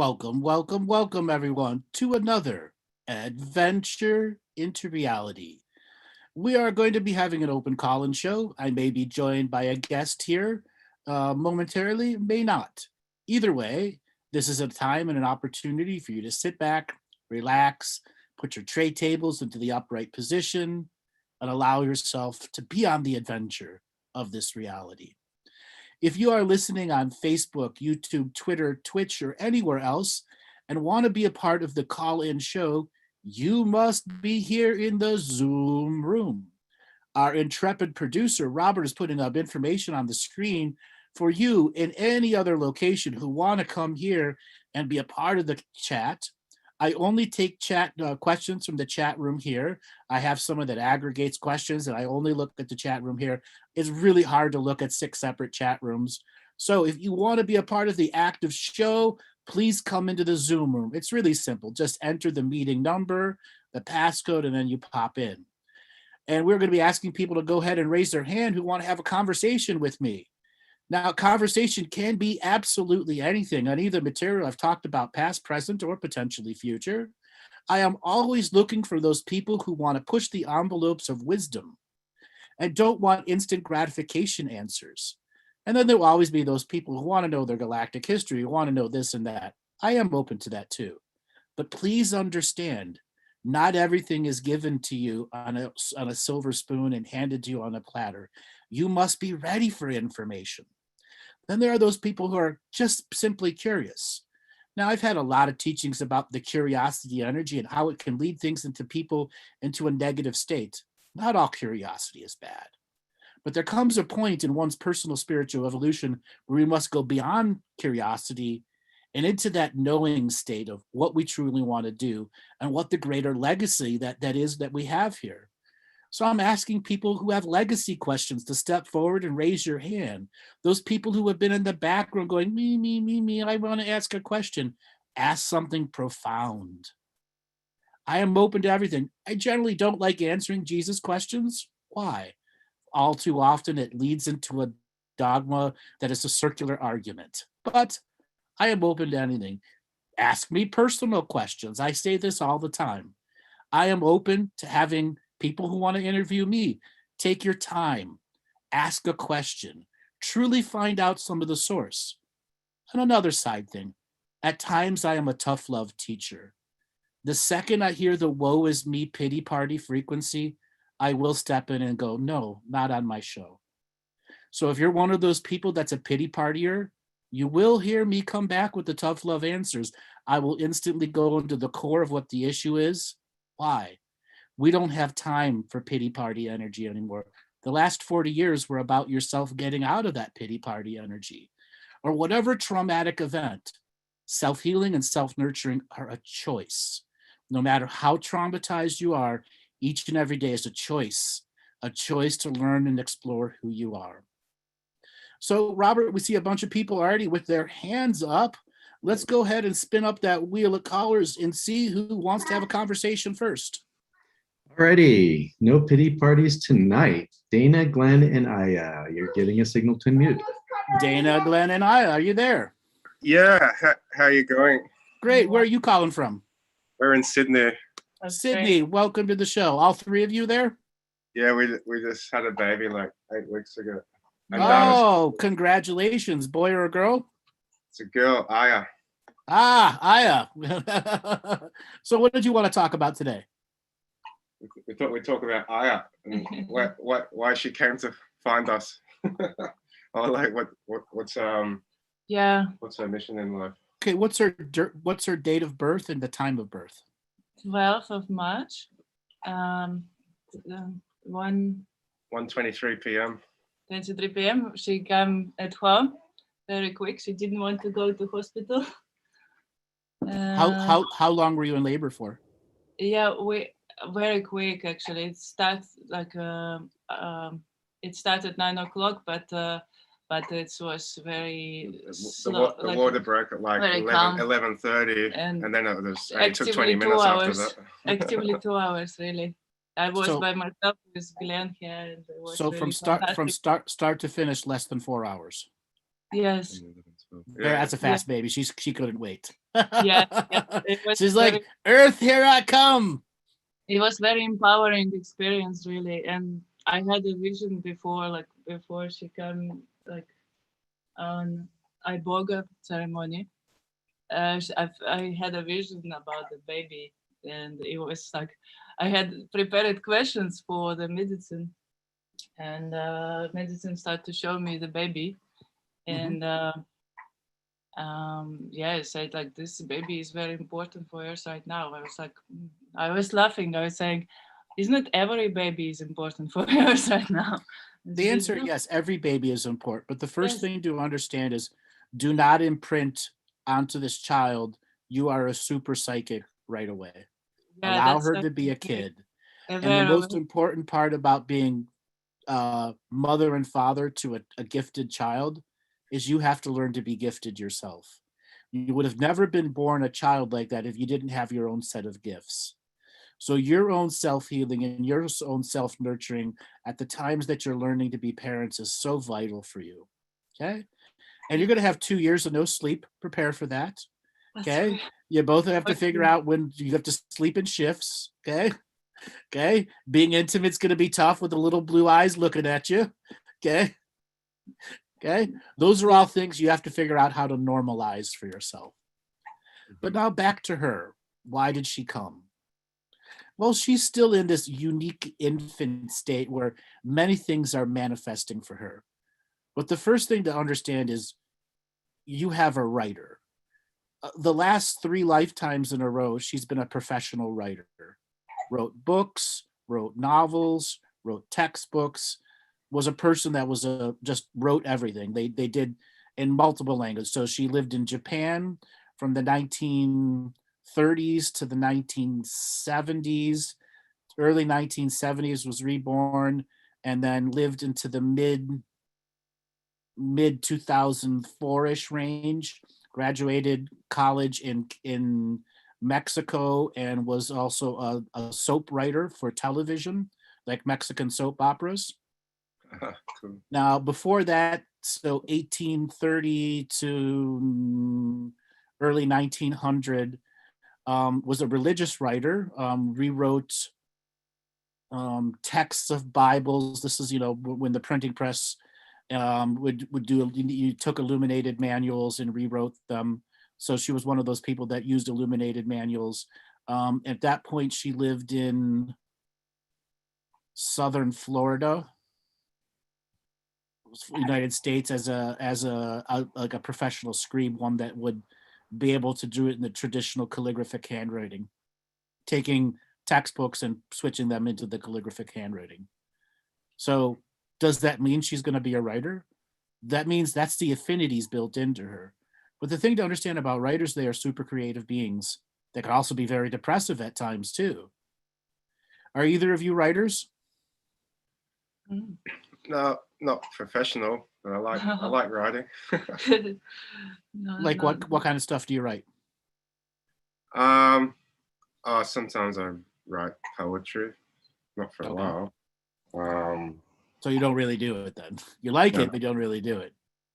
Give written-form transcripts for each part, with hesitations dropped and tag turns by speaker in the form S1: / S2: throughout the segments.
S1: Welcome, everyone, to another adventure into reality. We are going to be having an open call-in show. I may be joined by a guest here momentarily, may not. Either way, this is a time and an opportunity for you to sit back, relax, put your tray tables into the upright position, and allow yourself to be on the adventure of this reality. If you are listening on Facebook, YouTube, Twitter, Twitch, or anywhere else and want to be a part of the call in show, you must be here in the Zoom room. Our intrepid producer, Robert, is putting up information on the screen for you in any other location who want to come here and be a part of the chat. I only take chat questions from the chat room here. I have someone that aggregates questions, and I only look at the chat room here. It's really hard to look at 6 separate chat rooms. So if you want to be a part of the active show, please come into the Zoom room. It's really simple. Just enter the meeting number, the passcode, and then you pop in. And we're going to be asking people to go ahead and raise their hand who want to have a conversation with me. Now, conversation can be absolutely anything on either material I've talked about, past, present, or potentially future. I am always looking for those people who want to push the envelopes of wisdom and don't want instant gratification answers. And then there will always be those people who want to know their galactic history, who want to know this and that. I am open to that too. But please understand, not everything is given to you on a silver spoon and handed to you on a platter. You must be ready for information. Then there are those people who are just simply curious. Now, I've had a lot of teachings about the curiosity energy and how it can lead things into people into a negative state. Not all curiosity is bad. But there comes a point in one's personal spiritual evolution where we must go beyond curiosity and into that knowing state of what we truly want to do and what the greater legacy that is that we have here. So I'm asking people who have legacy questions to step forward and raise your hand. Those people who have been in the background going, me, I want to ask a question. Ask something profound. I am open to everything. I generally don't like answering Jesus questions. Why? All too often it leads into a dogma that is a circular argument. But I am open to anything. Ask me personal questions. I say this all the time. I am open to having people who want to interview me. Take your time. Ask a question. Truly find out some of the source. And another side thing, at times I am a tough love teacher. The second I hear the woe is me pity party frequency, I will step in and go, no, not on my show. So if you're one of those people that's a pity partier, you will hear me come back with the tough love answers. I will instantly go into the core of what the issue is. Why? We don't have time for pity party energy anymore. The last 40 years were about yourself getting out of that pity party energy or whatever traumatic event. Self-healing and self-nurturing are a choice. No matter how traumatized you are, each and every day is a choice to learn and explore who you are. So, Robert, we see a bunch of people already with their hands up. Let's go ahead and spin up that wheel of callers and see who wants to have a conversation first.
S2: Alrighty, no pity parties tonight. Dana, Glenn, and Aya, you're getting a signal to mute.
S1: Dana, Glenn, and Aya, are you there?
S3: Yeah, how are you going?
S1: Great. Where are you calling from?
S3: We're in Sydney.
S1: Sydney, welcome to the show. All 3 of you there?
S3: Yeah, we just had a baby like 8 weeks ago.
S1: Oh, congratulations. Boy or a girl?
S3: It's a girl, Aya.
S1: Aya. So what did you want to talk about today?
S3: We thought we'd talk about Aya and why she came to find us. Or like what's her mission in life?
S1: Okay, what's her date of birth and the time of birth?
S4: 12th of March.
S3: 1:23 p.m.
S4: 23 p.m. She came at home very quick. She didn't want to go to hospital.
S1: How long were you in labor for?
S4: Yeah, we very quick actually. It started it started 9 o'clock, but it was very slow.
S3: The water broke at like 11:30, and then it took 20 minutes after that.
S4: Actively 2 hours really. I was by myself with Glenn here. And
S1: so really from start to finish, less than 4 hours.
S4: Yes.
S1: That's a fast baby. She couldn't wait.
S4: Yeah, it was
S1: She's like, Earth, here I come.
S4: It was very empowering experience, really. And I had a vision before she came, like on Iboga ceremony. I had a vision about the baby, and it was like I had prepared questions for the medicine, and medicine started to show me the baby, and it said like this baby is very important for us right now. I was laughing. I was saying, isn't every baby is important for us right now?
S1: The answer, yes, every baby is important. But the first thing to understand is, do not imprint onto this child, you are a super psychic right away. Allow her to be a kid. And the most important part about being mother and father to a gifted child is you have to learn to be gifted yourself. You would have never been born a child like that if you didn't have your own set of gifts. So your own self-healing and your own self-nurturing at the times that you're learning to be parents is so vital for you. Okay? And you're going to have 2 years of no sleep. Prepare for that. Okay? You both have to figure out when you have to sleep in shifts. Okay? Okay? Being intimate's going to be tough with the little blue eyes looking at you. Okay? Okay? Those are all things you have to figure out how to normalize for yourself. But now back to her. Why did she come? Well, she's still in this unique infant state where many things are manifesting for her. But the first thing to understand is you have a writer. The last 3 lifetimes in a row, she's been a professional writer. Wrote books, wrote novels, wrote textbooks, was a person that was just wrote everything. They did in multiple languages. So she lived in Japan from the 1930s to the 1970s. Early 1970s was reborn, and then lived into the mid 2004-ish range. Graduated college in Mexico and was also a soap writer for television, like Mexican soap operas.
S3: Cool.
S1: Now, before that, so 1830 to early 1900, was a religious writer, rewrote texts of Bibles. This is, when the printing press would do, you took illuminated manuals and rewrote them. So she was one of those people that used illuminated manuals. At that point, she lived in southern Florida, United States, as like a professional scribe, one that would be able to do it in the traditional calligraphic handwriting, taking textbooks and switching them into the calligraphic handwriting. So does that mean she's going to be a writer? That means that's the affinities built into her. But the thing to understand about writers, they are super creative beings. They can also be very depressive at times too. Are either of you writers?
S3: No, not professional, but I like writing.
S1: Like what kind of stuff do you write?
S3: Sometimes I write poetry, not for a while.
S1: So you don't really do it then. You like it, but you don't really do it.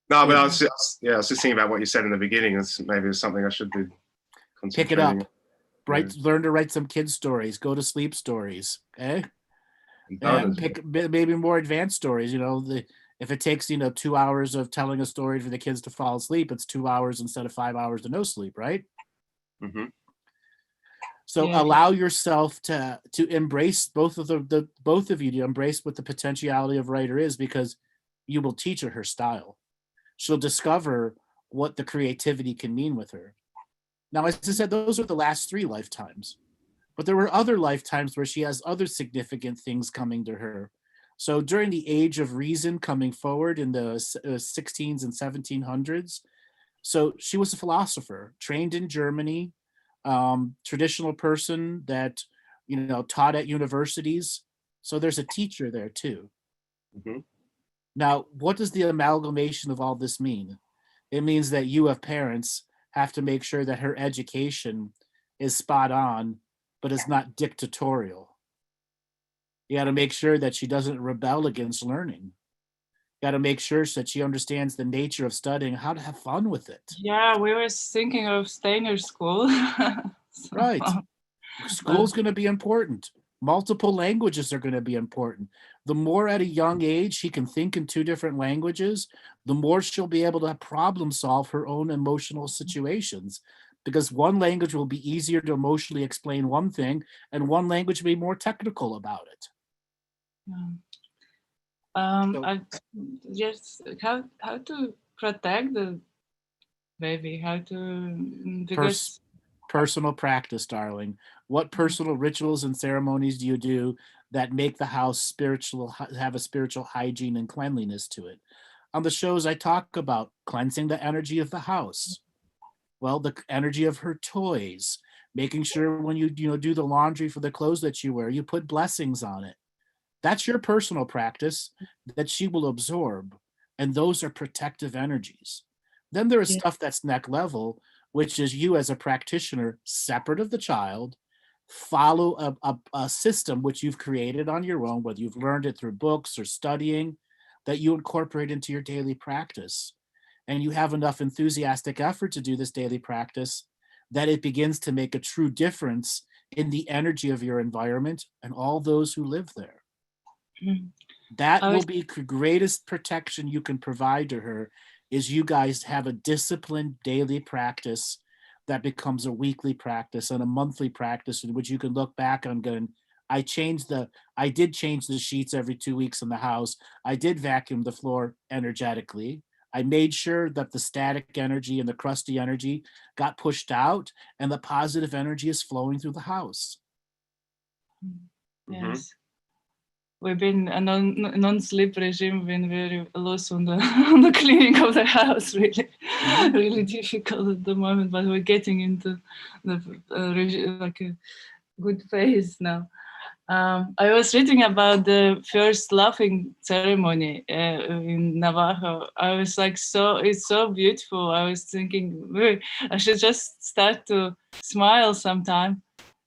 S3: No, but I was just thinking about what you said in the beginning. Maybe it's something I should do.
S1: Pick it up. Learn to write some kids' stories. Go to sleep stories. Okay. And pick maybe more advanced stories. If it takes 2 hours of telling a story for the kids to fall asleep, it's 2 hours instead of 5 hours to no sleep, right?
S3: Mm-hmm.
S1: So allow yourself to embrace both of you to embrace what the potentiality of writer is, because you will teach her style. She'll discover what the creativity can mean with her. Now, as I said, those are the last 3 lifetimes, but there were other lifetimes where she has other significant things coming to her. So during the age of reason coming forward in the 16s and 1700s, so she was a philosopher, trained in Germany, traditional person that, taught at universities. So there's a teacher there too.
S3: Mm-hmm.
S1: Now, what does the amalgamation of all this mean? It means that you, as parents, have to make sure that her education is spot on, but is not dictatorial. You got to make sure that she doesn't rebel against learning. You Got to make sure that she understands the nature of studying, how to have fun with it.
S4: Yeah, we were thinking of Steiner school.
S1: Right. School's going to be important. Multiple languages are going to be important. The more at a young age she can think in 2 different languages, the more she'll be able to problem solve her own emotional situations, because one language will be easier to emotionally explain one thing and one language will be more technical about it.
S4: I just how to protect the baby, how to because
S1: personal practice, darling. What personal rituals and ceremonies do you do that make the house spiritual, have a spiritual hygiene and cleanliness to it? On the shows, I talk about cleansing the energy of the house. Well, the energy of her toys, making sure when you do the laundry for the clothes that you wear, you put blessings on it. That's your personal practice that she will absorb. And those are protective energies. Then there is stuff that's neck level, which is you as a practitioner, separate of the child, follow a system which you've created on your own, whether you've learned it through books or studying, that you incorporate into your daily practice. And you have enough enthusiastic effort to do this daily practice that it begins to make a true difference in the energy of your environment and all those who live there. That will be the greatest protection you can provide to her, is you guys have a disciplined daily practice that becomes a weekly practice and a monthly practice in which you can look back on going, I did change the sheets every 2 weeks in the house. I did vacuum the floor energetically. I made sure that the static energy and the crusty energy got pushed out and the positive energy is flowing through the house.
S4: Yes. We've been a non-sleep regime when we're lost on the cleaning of the house. Really difficult at the moment, but we're getting into the like a good phase now. I was reading about the first laughing ceremony in Navajo. I was like, it's so beautiful. I was thinking, I should just start to smile sometime,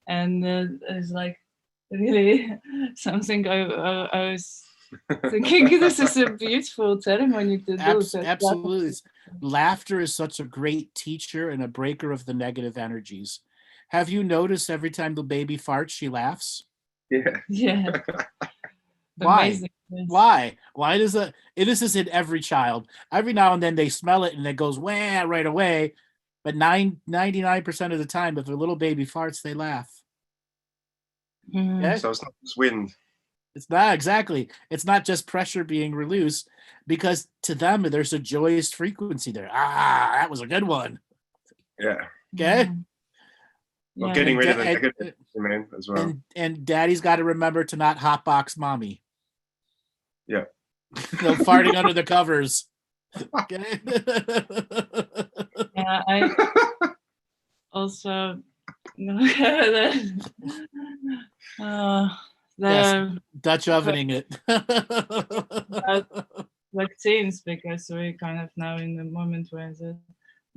S4: and it's like, really something I was thinking this is a beautiful ceremony to do.
S1: Absolutely. Laughter is such a great teacher and a breaker of the negative energies. Have you noticed every time the baby farts, she laughs?
S4: Yeah.
S1: Why?
S4: Amazing.
S1: Why does this is in every child. Every now and then they smell it and it goes wah right away. But 99% of the time, if a little baby farts, they laugh.
S3: Okay? So it's not just wind.
S1: It's not, exactly. It's not just pressure being released, because to them there's a joyous frequency there. That was a good one.
S3: Yeah.
S1: Okay.
S3: Well, getting rid of the negative, as well.
S1: And daddy's got to remember to not hotbox mommy.
S3: Yeah.
S1: No farting under the covers. Okay.
S4: Yeah, I also yes,
S1: Dutch ovening it.
S4: Vaccines, because we're kind of now in the moment where the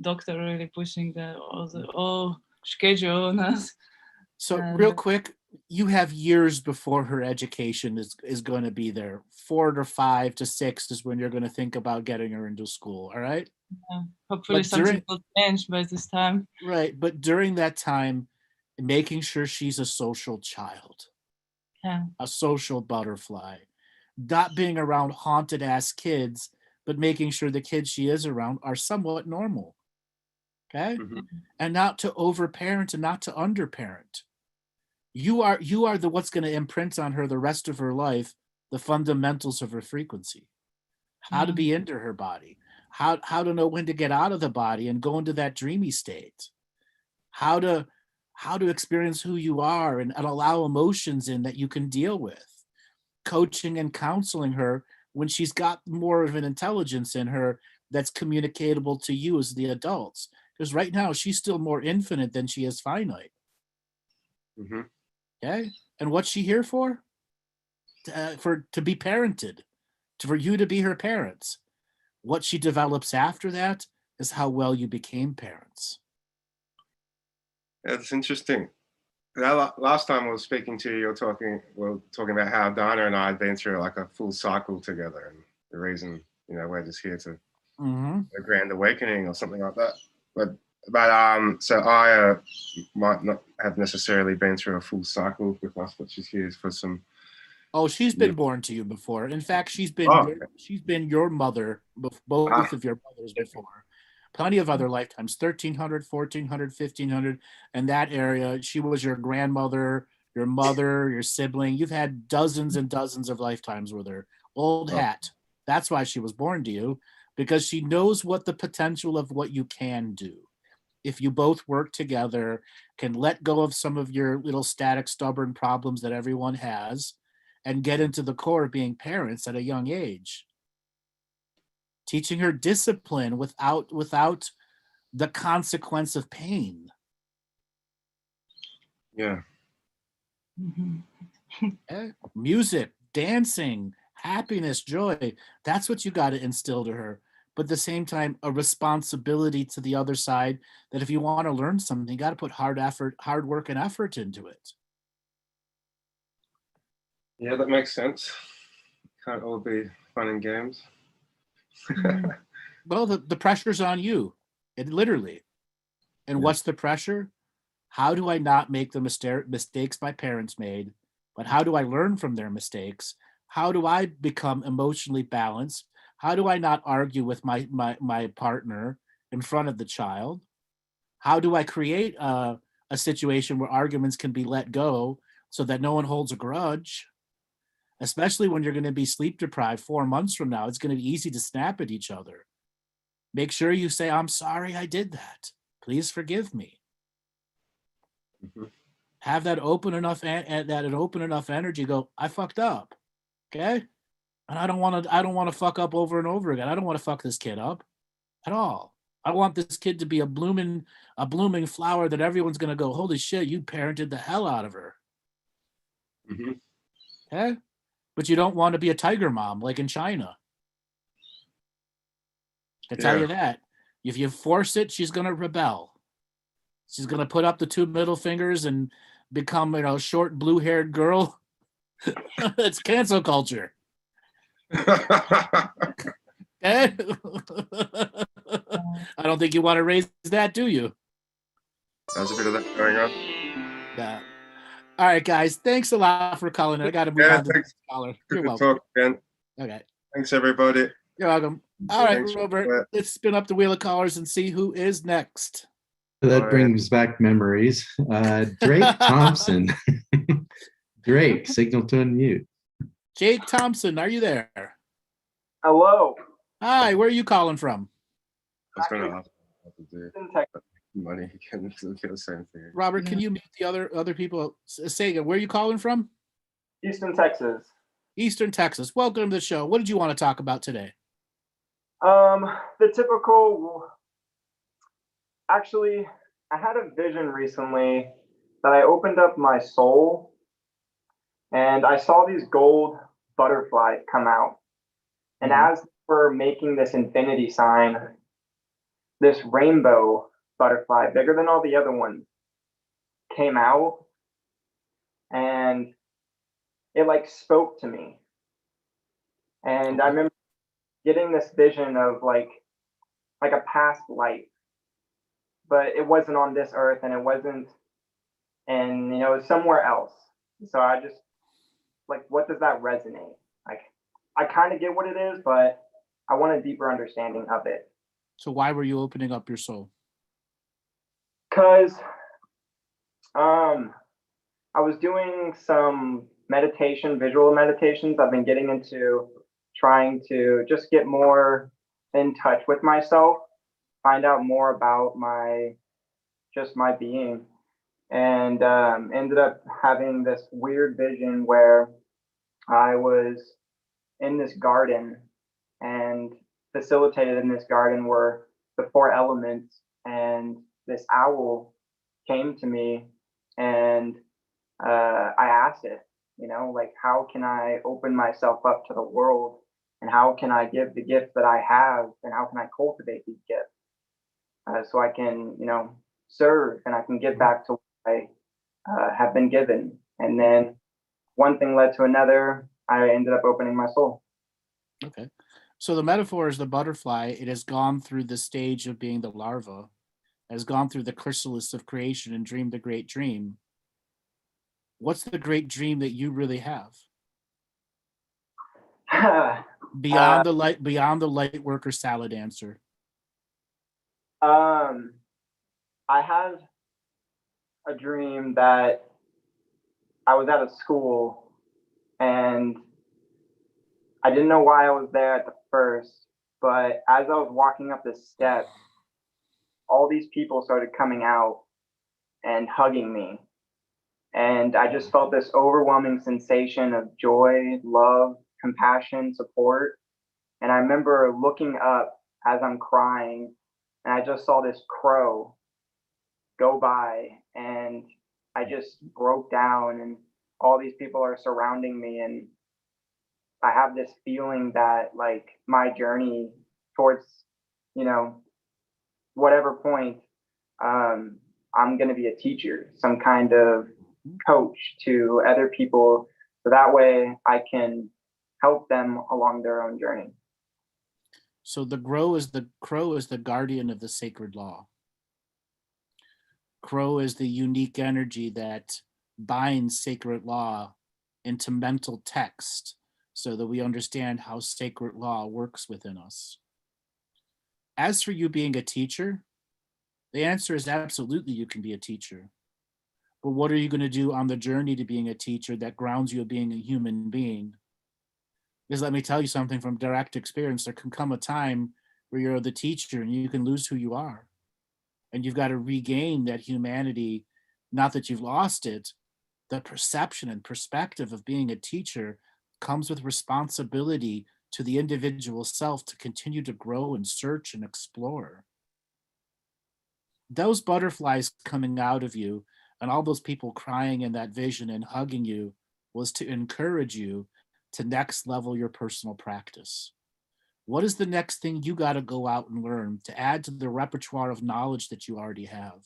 S4: doctor really pushing all schedule on us.
S1: So real quick, you have years before her education is going to be there. 4 to 5 to 6 is when you're going to think about getting her into school. All right.
S4: Yeah. Hopefully something will change by this time.
S1: Right. But during that time, making sure she's a social child, a social butterfly, not being around haunted ass kids, but making sure the kids she is around are somewhat normal. Okay. And not to overparent and not to underparent. You are what's going to imprint on her the rest of her life, the fundamentals of her frequency, how to be into her body, how to know when to get out of the body and go into that dreamy state, how to experience who you are and allow emotions in that you can deal with, coaching and counseling her when she's got more of an intelligence in her that's communicatable to you as the adults. Because right now she's still more infinite than she is finite. Okay, and what's she here for? To be parented, for you to be her parents. What she develops after that is how well you became parents.
S3: That's interesting. That last time I was speaking to you, we were talking about how Donna and I had been through like a full cycle together and raising we're just here to
S1: Mm-hmm.
S3: a grand awakening or something like that. But so I might not have necessarily been through a full cycle with us, but she's here for some.
S1: Oh, she's been born to you before. In fact, she's been your mother, both of your mothers before. Plenty of other lifetimes, 1300, 1400, 1500, and that area. She was your grandmother, your mother, your sibling. You've had dozens and dozens of lifetimes with her. Old hat. That's why she was born to you, because she knows what the potential of what you can do. If you both work together, can let go of some of your little static, stubborn problems that everyone has, and get into the core of being parents at a young age. Teaching her discipline without the consequence of pain.
S3: Yeah.
S1: Music, dancing, happiness, joy. That's what you got to instill to her. But at the same time, a responsibility to the other side that if you want to learn something, you got to put hard work and effort into it.
S3: Yeah, that makes sense. Can't all be fun and games.
S1: Well, the pressure's on you. It literally. And what's the pressure? How do I not make the mistakes my parents made? But how do I learn from their mistakes? How do I become emotionally balanced? How do I not argue with my partner in front of the child? How do I create a situation where arguments can be let go so that no one holds a grudge? Especially when you're going to be sleep deprived 4 months from now, it's going to be easy to snap at each other. Make sure you say, I'm sorry I did that. Please forgive me. Mm-hmm. Have that open enough energy. Go, I fucked up. Okay. And I don't want to fuck up over and over again. I don't want to fuck this kid up at all. I want this kid to be a blooming flower that everyone's going to go, holy shit, you parented the hell out of her. Mm-hmm. Okay. But you don't want to be a tiger mom like in China. I tell you that. If you force it, she's going to rebel. She's going to put up the 2 middle fingers and become, short blue-haired girl. It's cancel culture. Okay? I don't think you want to raise that, do you?
S3: There's a bit of that going on.
S1: Yeah. All right, guys. Thanks a lot for calling. I got to move on to the next caller. You're welcome.
S3: Talk again.
S1: Okay.
S3: Thanks, everybody.
S1: You're welcome. All right, Robert. Let's spin up the wheel of callers and see who is next.
S2: That brings back memories. Drake Thompson. Drake, signal to unmute.
S1: Jake Thompson, are you there?
S5: Hello.
S1: Hi, where are you calling from?
S3: I was going to ask in Texas. Money can feel the same thing.
S1: Robert, can you meet the other people? Say again, where are you calling from?
S5: Houston, Texas.
S1: Eastern Texas. Welcome to the show. What did you want to talk about today?
S5: The typical. Actually, I had a vision recently that I opened up my soul and I saw these gold butterflies come out. And as we're making this infinity sign, this rainbow butterfly, bigger than all the other ones, came out and it like spoke to me. And I remember getting this vision of like a past life, but it wasn't on this earth and it wasn't, and it was somewhere else. So I just like, what does that resonate? Like, I kind of get what it is, but I want a deeper understanding of it.
S1: So why were you opening up your soul?
S5: Because I was doing some meditation, visual meditations. I've been getting into trying to just get more in touch with myself, find out more about my being, and ended up having this weird vision where I was in this garden, and facilitated in this garden were the 4 elements, and this owl came to me, and I asked it, like, how can I open myself up to the world, and how can I give the gifts that I have, and how can I cultivate these gifts so I can, serve and I can give back to what I have been given. And then one thing led to another. I ended up opening my soul.
S1: Okay. So the metaphor is the butterfly. It has gone through the stage of being the larva, has gone through the chrysalis of creation and dreamed a great dream. What's the great dream that you really have? Beyond the light worker salad dancer.
S5: I have a dream that I was at a school and I didn't know why I was there at the first, but as I was walking up the steps, all these people started coming out and hugging me. And I just felt this overwhelming sensation of joy, love, compassion, support. And I remember looking up as I'm crying, and I just saw this crow go by, and I just broke down, and all these people are surrounding me. And I have this feeling that, like, my journey towards, you know, whatever point, I'm going to be a teacher, some kind of coach to other people, so that way I can help them along their own journey.
S1: So the crow is the guardian of the sacred law. Crow is the unique energy that binds sacred law into mental text so that we understand how sacred law works within us. As for you being a teacher, the answer is absolutely you can be a teacher. But what are you going to do on the journey to being a teacher that grounds you of being a human being? Because let me tell you something from direct experience, there can come a time where you're the teacher and you can lose who you are. And you've got to regain that humanity, not that you've lost it. The perception and perspective of being a teacher comes with responsibility to the individual self to continue to grow and search and explore. Those butterflies coming out of you and all those people crying in that vision and hugging you was to encourage you to next level your personal practice. What is the next thing you got to go out and learn to add to the repertoire of knowledge that you already have?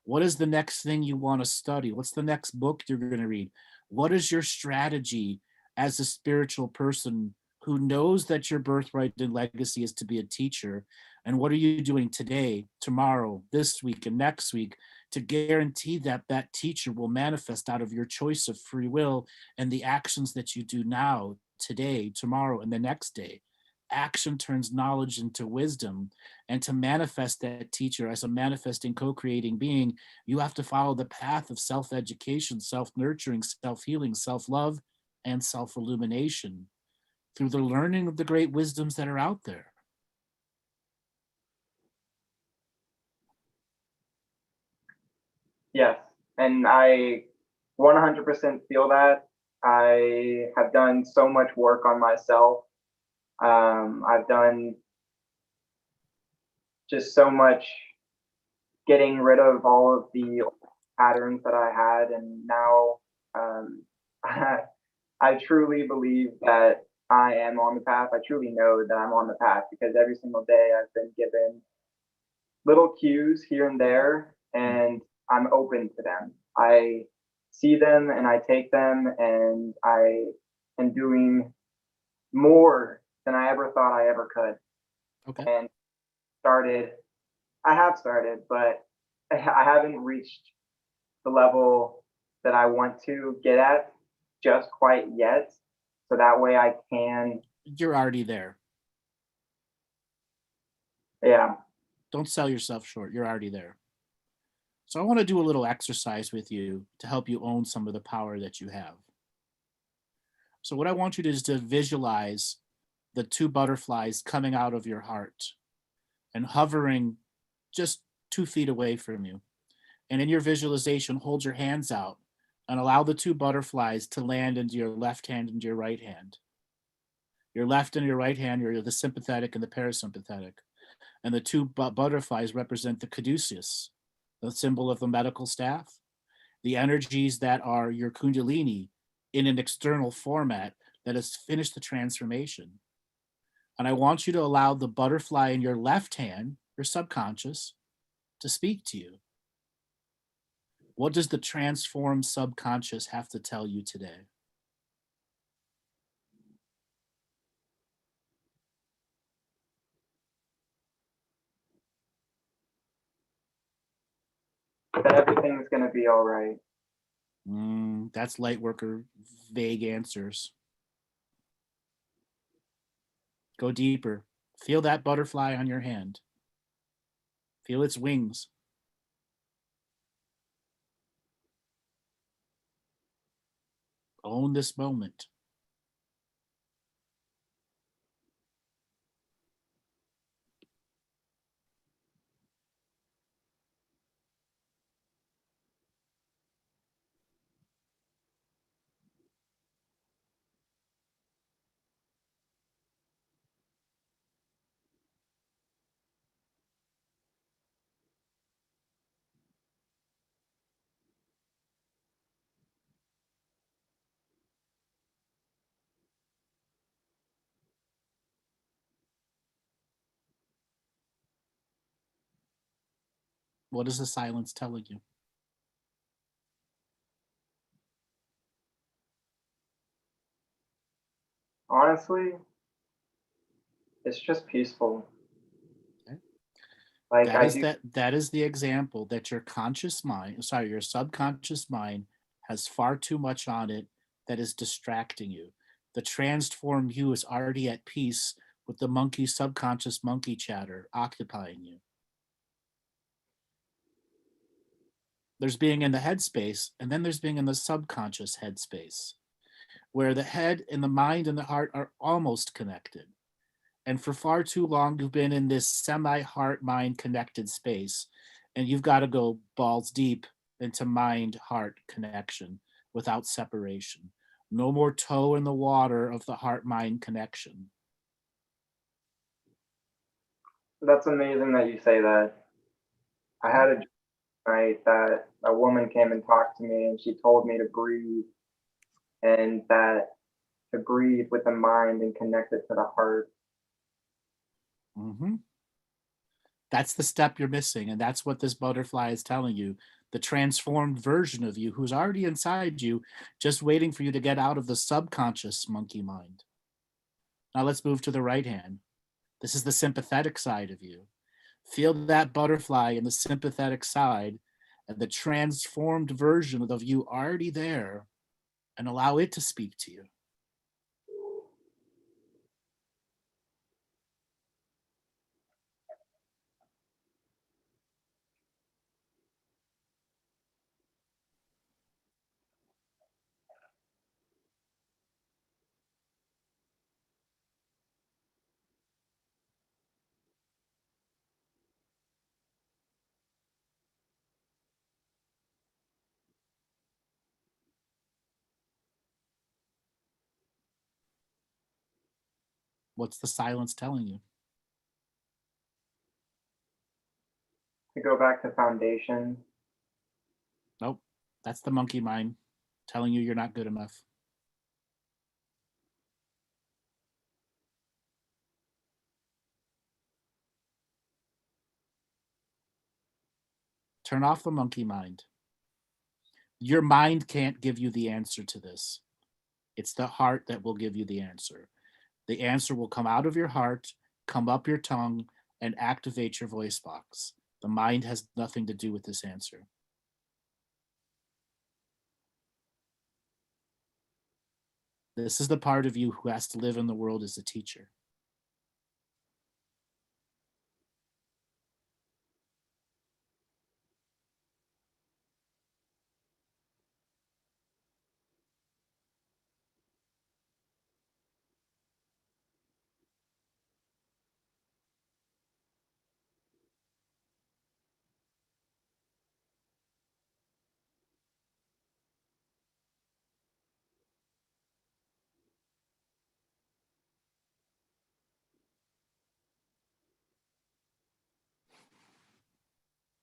S1: What is the next thing you want to study? What's the next book you're going to read? What is your strategy as a spiritual person who knows that your birthright and legacy is to be a teacher? And what are you doing today, tomorrow, this week, and next week to guarantee that that teacher will manifest out of your choice of free will and the actions that you do now, today, tomorrow, and the next day? Action turns knowledge into wisdom. And to manifest that teacher as a manifesting, co-creating being, you have to follow the path of self-education, self-nurturing, self-healing, self-love, and self-illumination through the learning of the great wisdoms that are out there.
S5: Yes, and I 100% feel that. I have done so much work on myself. I've done just so much getting rid of all of the patterns that I had, and now I truly believe that I am on the path. I truly know that I'm on the path because every single day I've been given little cues here and there, and I'm open to them. I see them and I take them, and I am doing more than I ever thought I ever could.
S1: Okay.
S5: And I have started, but I haven't reached the level that I want to get at just quite yet. So that way I can.
S1: You're already there.
S5: Yeah.
S1: Don't sell yourself short. You're already there. So I want to do a little exercise with you to help you own some of the power that you have. So what I want you to do is to visualize the two butterflies coming out of your heart and hovering just 2 feet away from you. And in your visualization, hold your hands out and allow the two butterflies to land into your left hand and your right hand. Your left and your right hand, you're the sympathetic and the parasympathetic. And the two butterflies represent the caduceus, the symbol of the medical staff, the energies that are your kundalini in an external format that has finished the transformation. And I want you to allow the butterfly in your left hand, your subconscious, to speak to you. What does the transformed subconscious have to tell you today?
S5: that everything's going to be all right.
S1: That's light worker vague answers. Go deeper. Feel that butterfly on your hand. Feel its wings. Own this moment. What is the silence telling you?
S5: Honestly, it's just peaceful.
S1: Okay.
S5: Like
S1: that is the example that your your subconscious mind has far too much on it that is distracting you. The transformed you is already at peace with the subconscious monkey chatter occupying you. There's being in the headspace, and then there's being in the subconscious headspace, where the head and the mind and the heart are almost connected. And for far too long, you've been in this semi-heart mind connected space, and you've got to go balls deep into mind heart connection without separation. No more toe in the water of the heart mind connection.
S5: That's amazing that you say that. I had a night that a woman came and talked to me, and she told me to breathe, and that to breathe with the mind and connect it to the heart.
S1: Mm-hmm. That's the step you're missing, and that's what this butterfly is telling you. The transformed version of you who's already inside you, just waiting for you to get out of the subconscious monkey mind. Now let's move to the right hand. This is the sympathetic side of you. Feel that butterfly in the sympathetic side and the transformed version of you already there, and allow it to speak to you. What's the silence telling you?
S5: To go back to foundation.
S1: Nope. That's the monkey mind telling you you're not good enough. Turn off the monkey mind. Your mind can't give you the answer to this. It's the heart that will give you the answer. The answer will come out of your heart, come up your tongue, and activate your voice box. The mind has nothing to do with this answer. This is the part of you who has to live in the world as a teacher.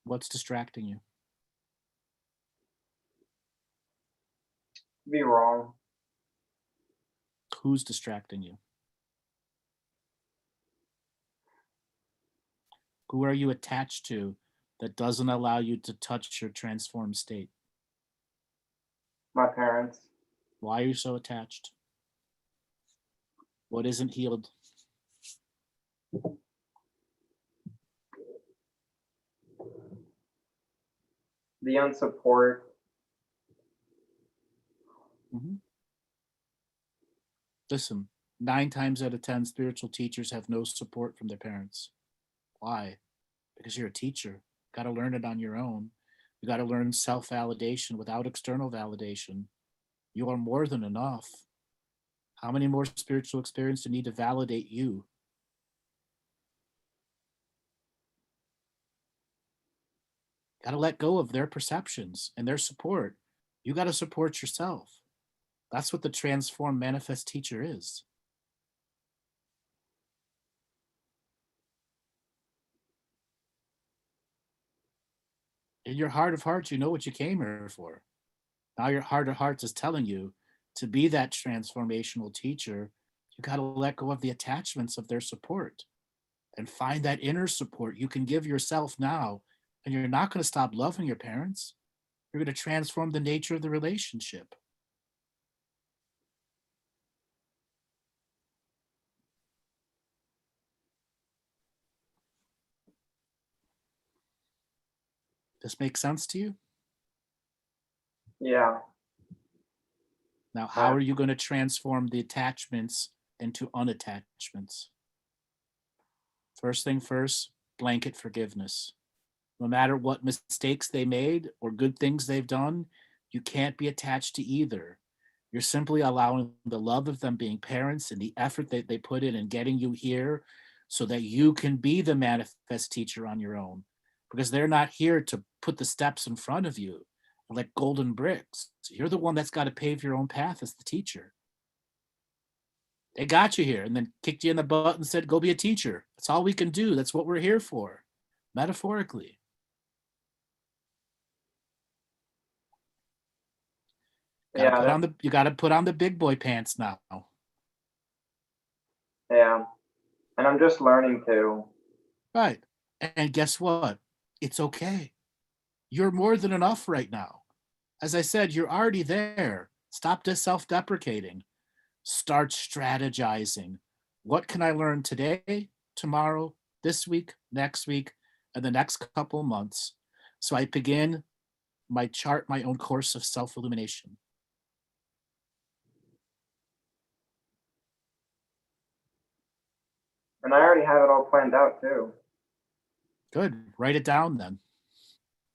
S1: What's distracting you?
S5: Be wrong.
S1: Who's distracting you? Who are you attached to that doesn't allow you to touch your transformed state?
S5: My parents.
S1: Why are you so attached? What isn't healed?
S5: the unsupport.
S1: Mm-hmm. Listen, 9 times out of 10, spiritual teachers have no support from their parents. Why? Because you're a teacher. Got to learn it on your own. You got to learn self-validation without external validation. You are more than enough. How many more spiritual experiences do you need to validate you? Got to let go of their perceptions and their support. You got to support yourself. That's what the transformed manifest teacher is. In your heart of hearts, you know what you came here for. Now your heart of hearts is telling you to be that transformational teacher. You got to let go of the attachments of their support and find that inner support you can give yourself now. And you're not going to stop loving your parents. You're going to transform the nature of the relationship. This makes sense to you?
S5: Yeah.
S1: Now, how are you going to transform the attachments into unattachments? First thing first, blanket forgiveness. No matter what mistakes they made or good things they've done, you can't be attached to either. You're simply allowing the love of them being parents and the effort that they put in getting you here so that you can be the manifest teacher on your own. Because they're not here to put the steps in front of you like golden bricks. You're the one that's got to pave your own path as the teacher. They got you here and then kicked you in the butt and said, go be a teacher. That's all we can do. That's what we're here for, metaphorically. You got to put on the big boy pants now.
S5: Yeah. And I'm just learning to.
S1: Right. And guess what? It's okay. You're more than enough right now. As I said, you're already there. Stop self-deprecating. Start strategizing. What can I learn today, tomorrow, this week, next week, and the next couple months? So I begin my own course of self-illumination.
S5: And I already have it all planned out too.
S1: Good. Write it down then.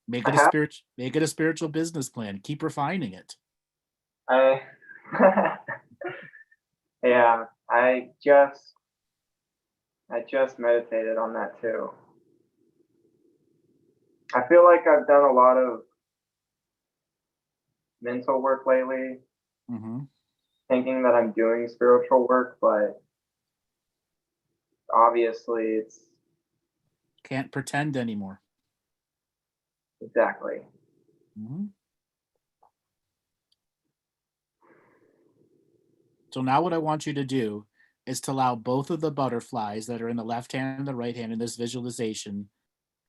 S1: Make it a spiritual business plan. Keep refining it.
S5: Yeah, I just meditated on that too. I feel like I've done a lot of mental work lately, thinking that I'm doing spiritual work, but obviously it's
S1: can't pretend anymore.
S5: Exactly.
S1: So now what I want you to do is to allow both of the butterflies that are in the left hand and the right hand in this visualization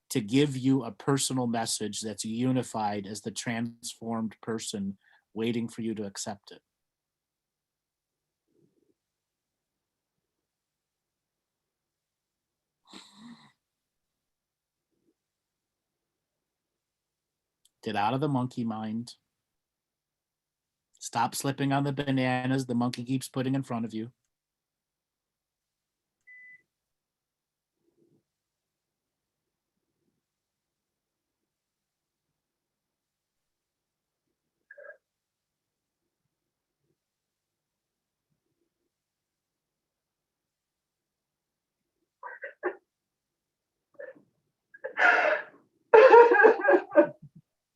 S1: to give you a personal message that's unified as the transformed person waiting for you to accept it. Get out of the monkey mind. Stop slipping on the bananas the monkey keeps putting in front of you.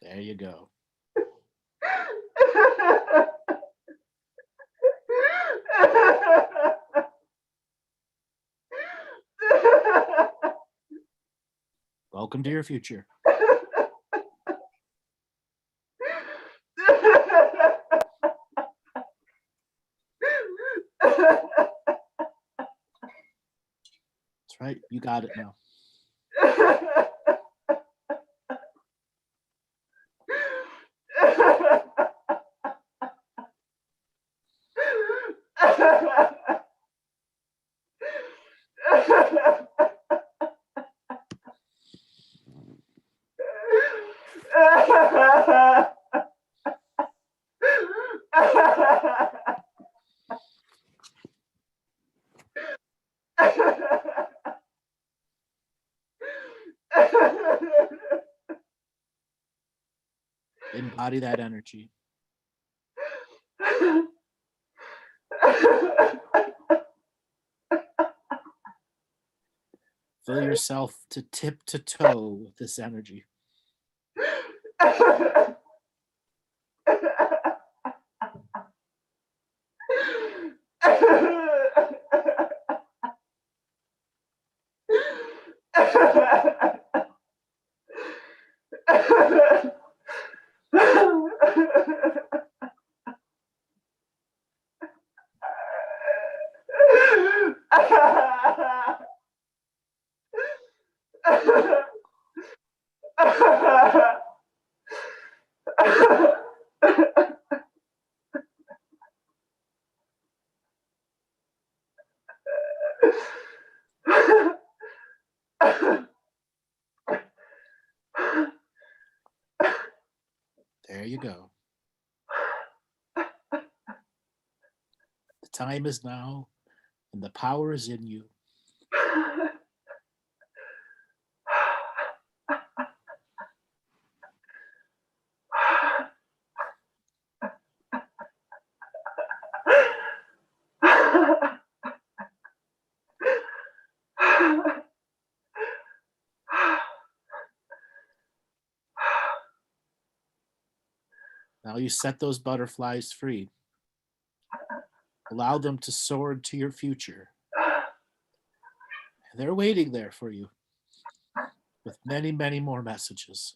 S1: There you go. Welcome to your future. That's right. You got it now. Embody that energy. Fill yourself to tip to toe with this energy. There you go. The time is now, and the power is in you. Now you set those butterflies free. Allow them to soar into your future. And they're waiting there for you with many, many more messages.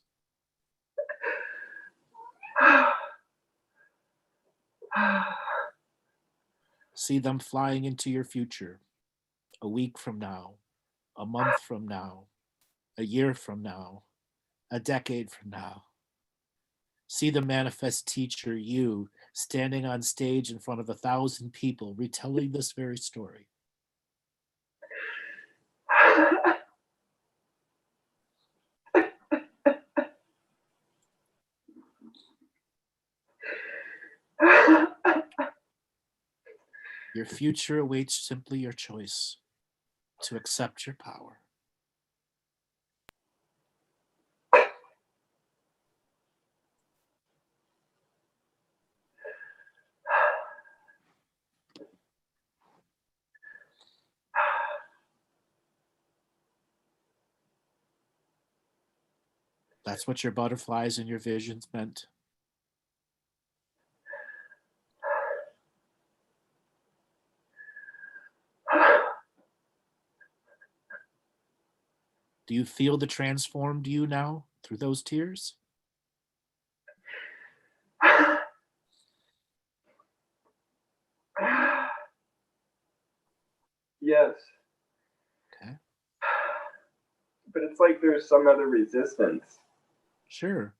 S1: See them flying into your future a week from now, a month from now, a year from now, a decade from now. See the manifest teacher, you, standing on stage in front of 1,000 people, retelling this very story. Your future awaits simply your choice to accept your power. That's what your butterflies and your visions meant. Do you feel the transformed you now through those tears?
S5: Yes.
S1: Okay.
S5: But it's like there's some other resistance.
S1: Sure.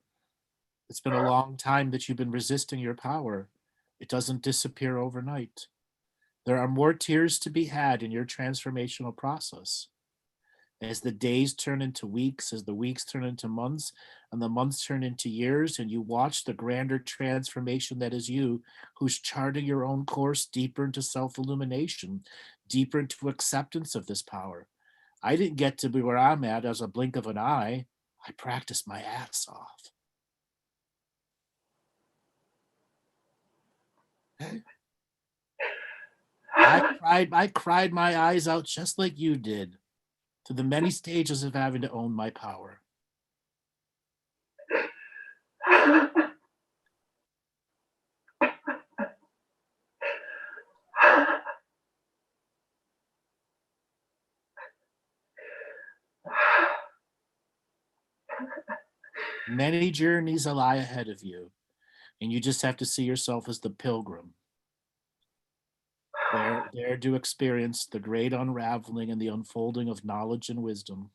S1: It's been a long time that you've been resisting your power. It doesn't disappear overnight. There are more tears to be had in your transformational process. As the days turn into weeks, as the weeks turn into months, and the months turn into years, and you watch the grander transformation that is you, who's charting your own course deeper into self-illumination, deeper into acceptance of this power. I didn't get to be where I'm at as a blink of an eye. I practiced my ass off. Okay. I cried my eyes out just like you did, to the many stages of having to own my power. Many journeys lie ahead of you, and you just have to see yourself as the pilgrim. There to experience the great unraveling and the unfolding of knowledge and wisdom.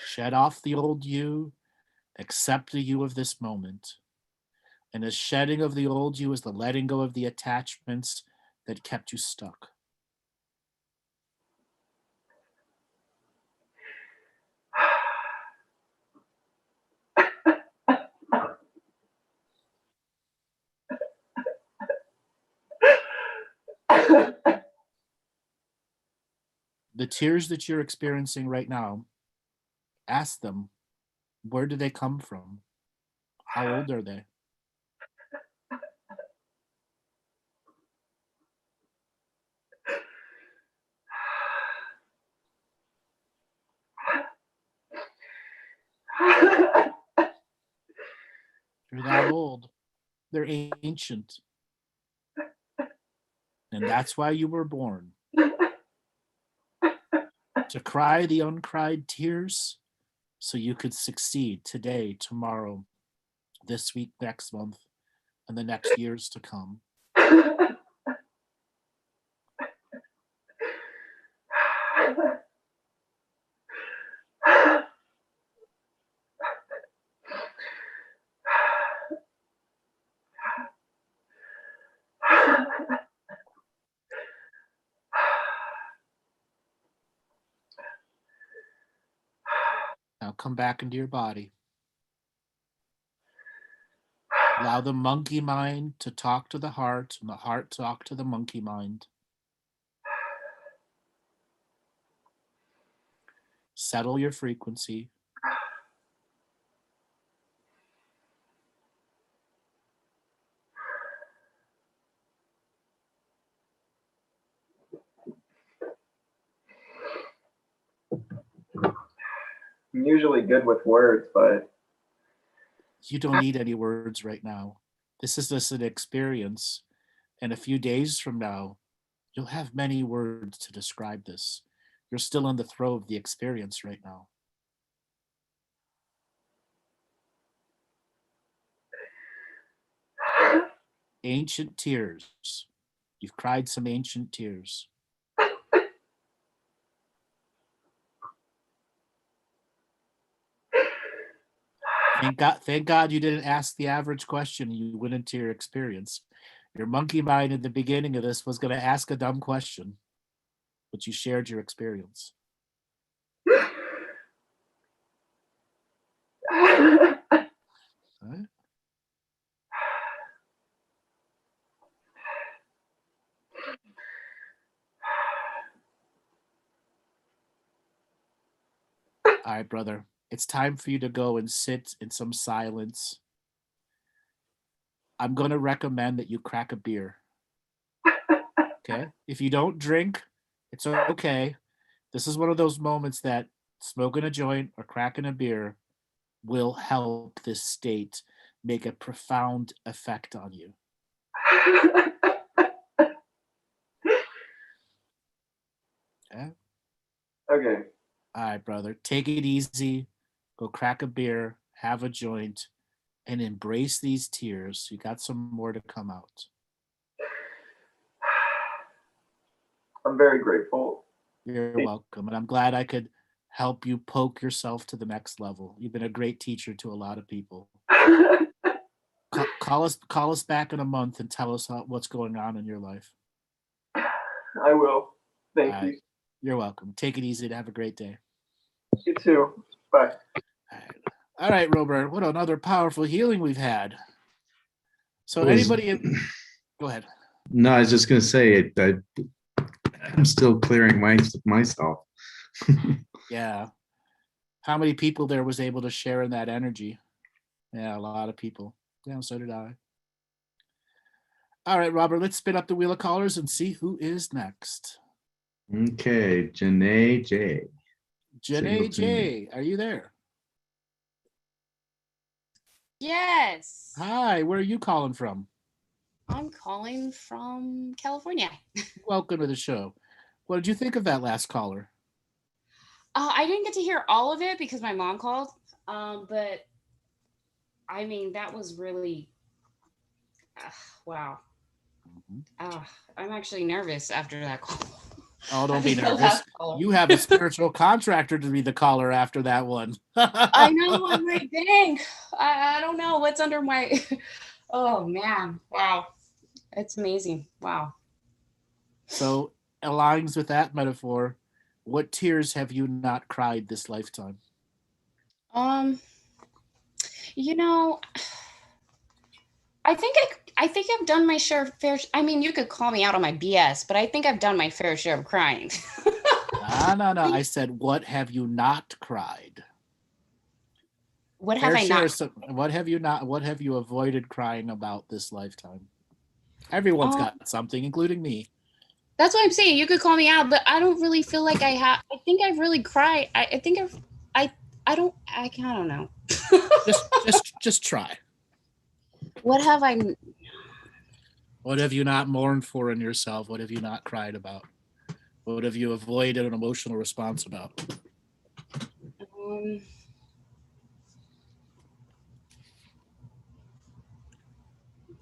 S1: Shed off the old you, accept the you of this moment. And the shedding of the old you is the letting go of the attachments that kept you stuck. The tears that you're experiencing right now, ask them, where do they come from? How old are they? You're that old. They're ancient. And that's why you were born. To cry the uncried tears so you could succeed today, tomorrow, this week, next month, and the next years to come. Now come back into your body. Allow the monkey mind to talk to the heart and the heart talk to the monkey mind. Settle your frequency.
S5: I'm usually good with words, but
S1: You don't need any words right now. This is just an experience. And a few days from now, you'll have many words to describe this. You're still in the throes of the experience right now. Ancient tears. You've cried some ancient tears. Thank God you didn't ask the average question. You went into your experience. Your monkey mind at the beginning of this was going to ask a dumb question, but you shared your experience. Right? All right, brother. It's time for you to go and sit in some silence. I'm going to recommend that you crack a beer. Okay? If you don't drink, it's okay. This is one of those moments that smoking a joint or cracking a beer will help this state make a profound effect on you. Okay?
S5: Okay.
S1: All right, brother. Take it easy. Go crack a beer, have a joint, and embrace these tears. You got some more to come out.
S5: I'm very grateful.
S1: You're welcome. And I'm glad I could help you poke yourself to the next level. You've been a great teacher to a lot of people. Call us back in a month and tell us what's going on in your life.
S5: I will. Thank you.
S1: You're welcome. Take it easy and have a great day.
S5: You too. Bye.
S1: All right, Robert. What another powerful healing we've had. So anybody go ahead.
S2: No, I was just going to say I'm still clearing myself.
S1: Yeah. How many people there was able to share in that energy? Yeah, a lot of people. Yeah, so did I. All right, Robert, let's spin up the wheel of callers and see who is next.
S2: Okay, Janae J.
S1: Janae J, are you there?
S6: Yes.
S1: Hi, where are you calling from?
S6: I'm calling from California.
S1: Welcome to the show. What did you think of that last caller?
S6: I didn't get to hear all of it because my mom called, but I mean, that was really, wow. I'm actually nervous after that call.
S1: Oh, don't be nervous. You have a spiritual contractor to be the caller after that one.
S6: I know. I'm like, dang. I don't know what's under my. Oh, man. Wow. It's amazing. Wow.
S1: So, aligns with that metaphor, what tears have you not cried this lifetime?
S6: You know, I think I've done my fair. I mean, you could call me out on my BS, but I think I've done my fair share of crying.
S1: No. I said, what have you not cried?
S6: What have I not?
S1: What have you not? What have you avoided crying about this lifetime? Everyone's got something, including me.
S6: That's what I'm saying. You could call me out, but I don't really feel like I have. I think I've really cried. I think I don't know.
S1: just try.
S6: What have I?
S1: What have you not mourned for in yourself? What have you not cried about? What have you avoided an emotional response about?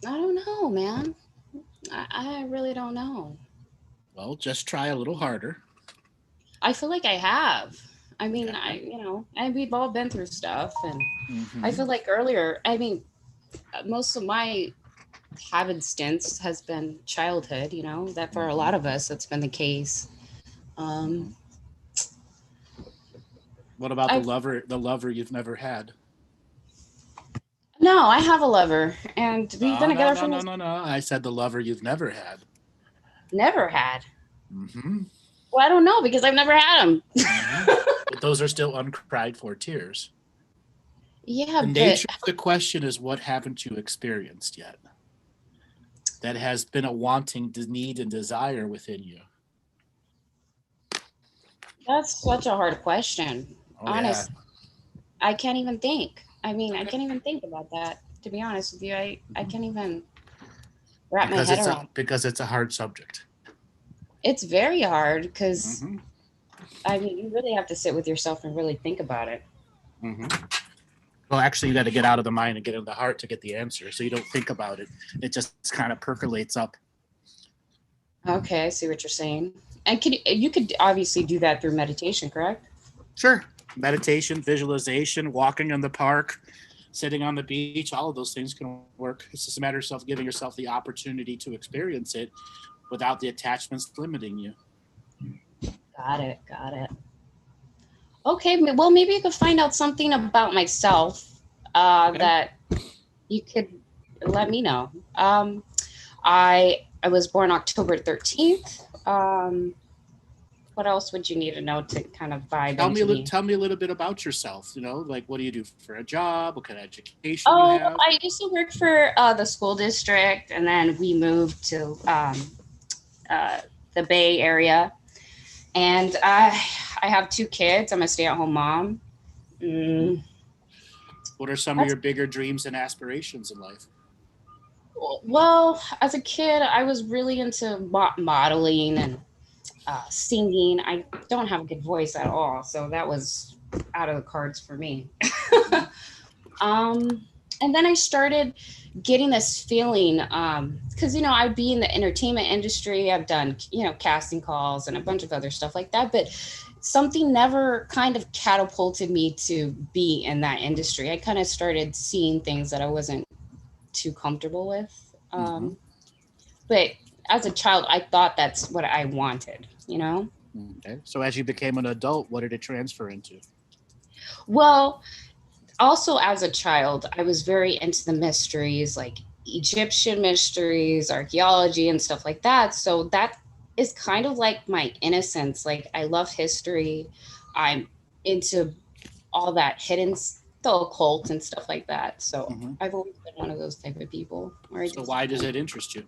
S6: I don't know, man. I really don't know.
S1: Well, just try a little harder.
S6: I feel like I have. I mean, we've all been through stuff, and I feel like earlier, I mean, most of my having stints has been childhood, that for a lot of us, that's been the case.
S1: What about the lover you've never had?
S6: No, I have a lover, and we've been together
S1: No. I said the lover you've never had.
S6: Never had. Well, I don't know, because I've never had him.
S1: But those are still uncried for tears.
S6: Yeah,
S1: the nature of the question is, what haven't you experienced yet? That has been a wanting need and desire within you.
S6: That's such a hard question. Honestly, yeah. I can't even think. I mean, I can't even think about that, to be honest with you. I can't even wrap my head around.
S1: Because it's a hard subject.
S6: It's very hard because, I mean, you really have to sit with yourself and really think about it.
S1: Well, actually, you got to get out of the mind and get into the heart to get the answer. So you don't think about it. It just kind of percolates up.
S6: Okay, I see what you're saying. And you could obviously do that through meditation, correct?
S1: Sure. Meditation, visualization, walking in the park, sitting on the beach, all of those things can work. It's just a matter of giving yourself the opportunity to experience it without the attachments limiting you.
S6: Got it. Okay, well, maybe you could find out something about myself that you could let me know. I was born October 13th. What else would you need to know to kind of vibe into me?
S1: Tell me a little bit about yourself. Like, what do you do for a job? What kind of education you have?
S6: I used to work for the school district, and then we moved to the Bay Area. And I have 2 kids. I'm a stay-at-home mom.
S1: What are some of your bigger dreams and aspirations in life?
S6: Well, as a kid, I was really into modeling and singing. I don't have a good voice at all, so that was out of the cards for me. And then I started getting this feeling, because, I'd be in the entertainment industry. I've done, casting calls and a bunch of other stuff like that, but something never kind of catapulted me to be in that industry. I kind of started seeing things that I wasn't too comfortable with. But as a child, I thought that's what I wanted,
S1: Okay. So as you became an adult, what did it transfer into?
S6: Well, also as a child, I was very into the mysteries, like Egyptian mysteries, archaeology, and stuff like that. So that is kind of like my innocence. Like, I love history. I'm into all that hidden, the occult and stuff like that. So I've always been one of those type of people.
S1: So why does it interest you?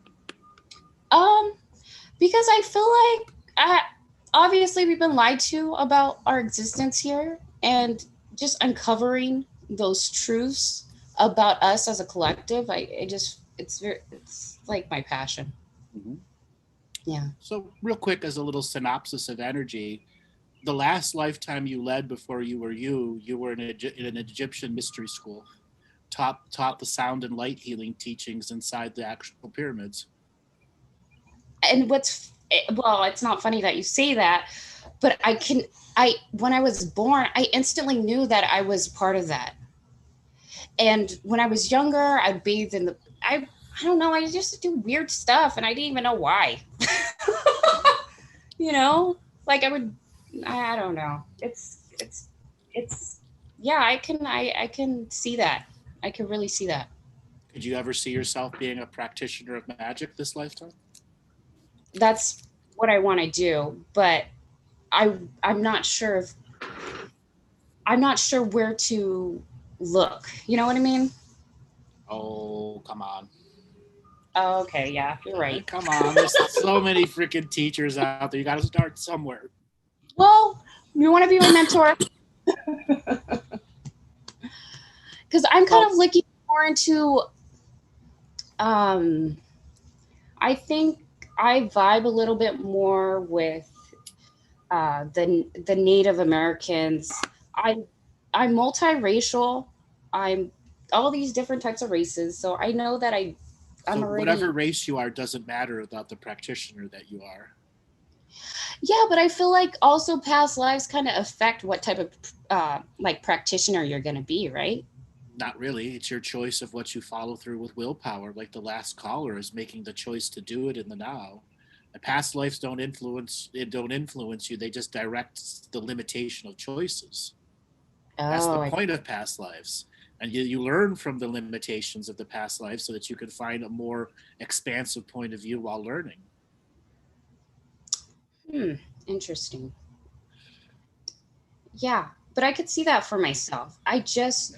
S6: Because I feel like obviously we've been lied to about our existence here, and just uncovering those truths about us as a collective, it's like my passion. Yeah. So
S1: real quick, as a little synopsis of energy, the last lifetime you led before you were in an Egyptian mystery school, taught the sound and light healing teachings inside the actual pyramids.
S6: And it's not funny that you say that, but when I was born, I instantly knew that I was part of that. And when I was younger, I bathed in I don't know, I just do weird stuff, and I didn't even know why. Like I don't know. It's yeah, I can see that. I can really see that.
S1: Could you ever see yourself being a practitioner of magic this lifetime?
S6: That's what I want to do, but I'm not sure if I'm not sure where to look. You know what I mean?
S1: Oh, come on.
S6: Oh, okay, yeah, you're right.
S1: Come on. There's so many freaking teachers out there. You got to start somewhere.
S6: Well, you want to be my mentor? Because I'm kind of looking more into, I think I vibe a little bit more with the Native Americans. I'm multiracial. I'm all these different types of races. So I know that I'm
S1: So
S6: already,
S1: whatever race you are doesn't matter about the practitioner that you are.
S6: yeah, but I feel like also past lives kind of affect what type of like practitioner you're going to be, right?
S1: Not really. It's your choice of what you follow through with willpower. Like the last caller is making the choice to do it in the now. The past lives don't influence you. They just direct the limitation of choices. That's the
S6: Oh,
S1: point of past lives. And you learn from the limitations of the past life so that you can find a more expansive point of view while learning.
S6: interesting. Yeah, but I could see that for myself. I just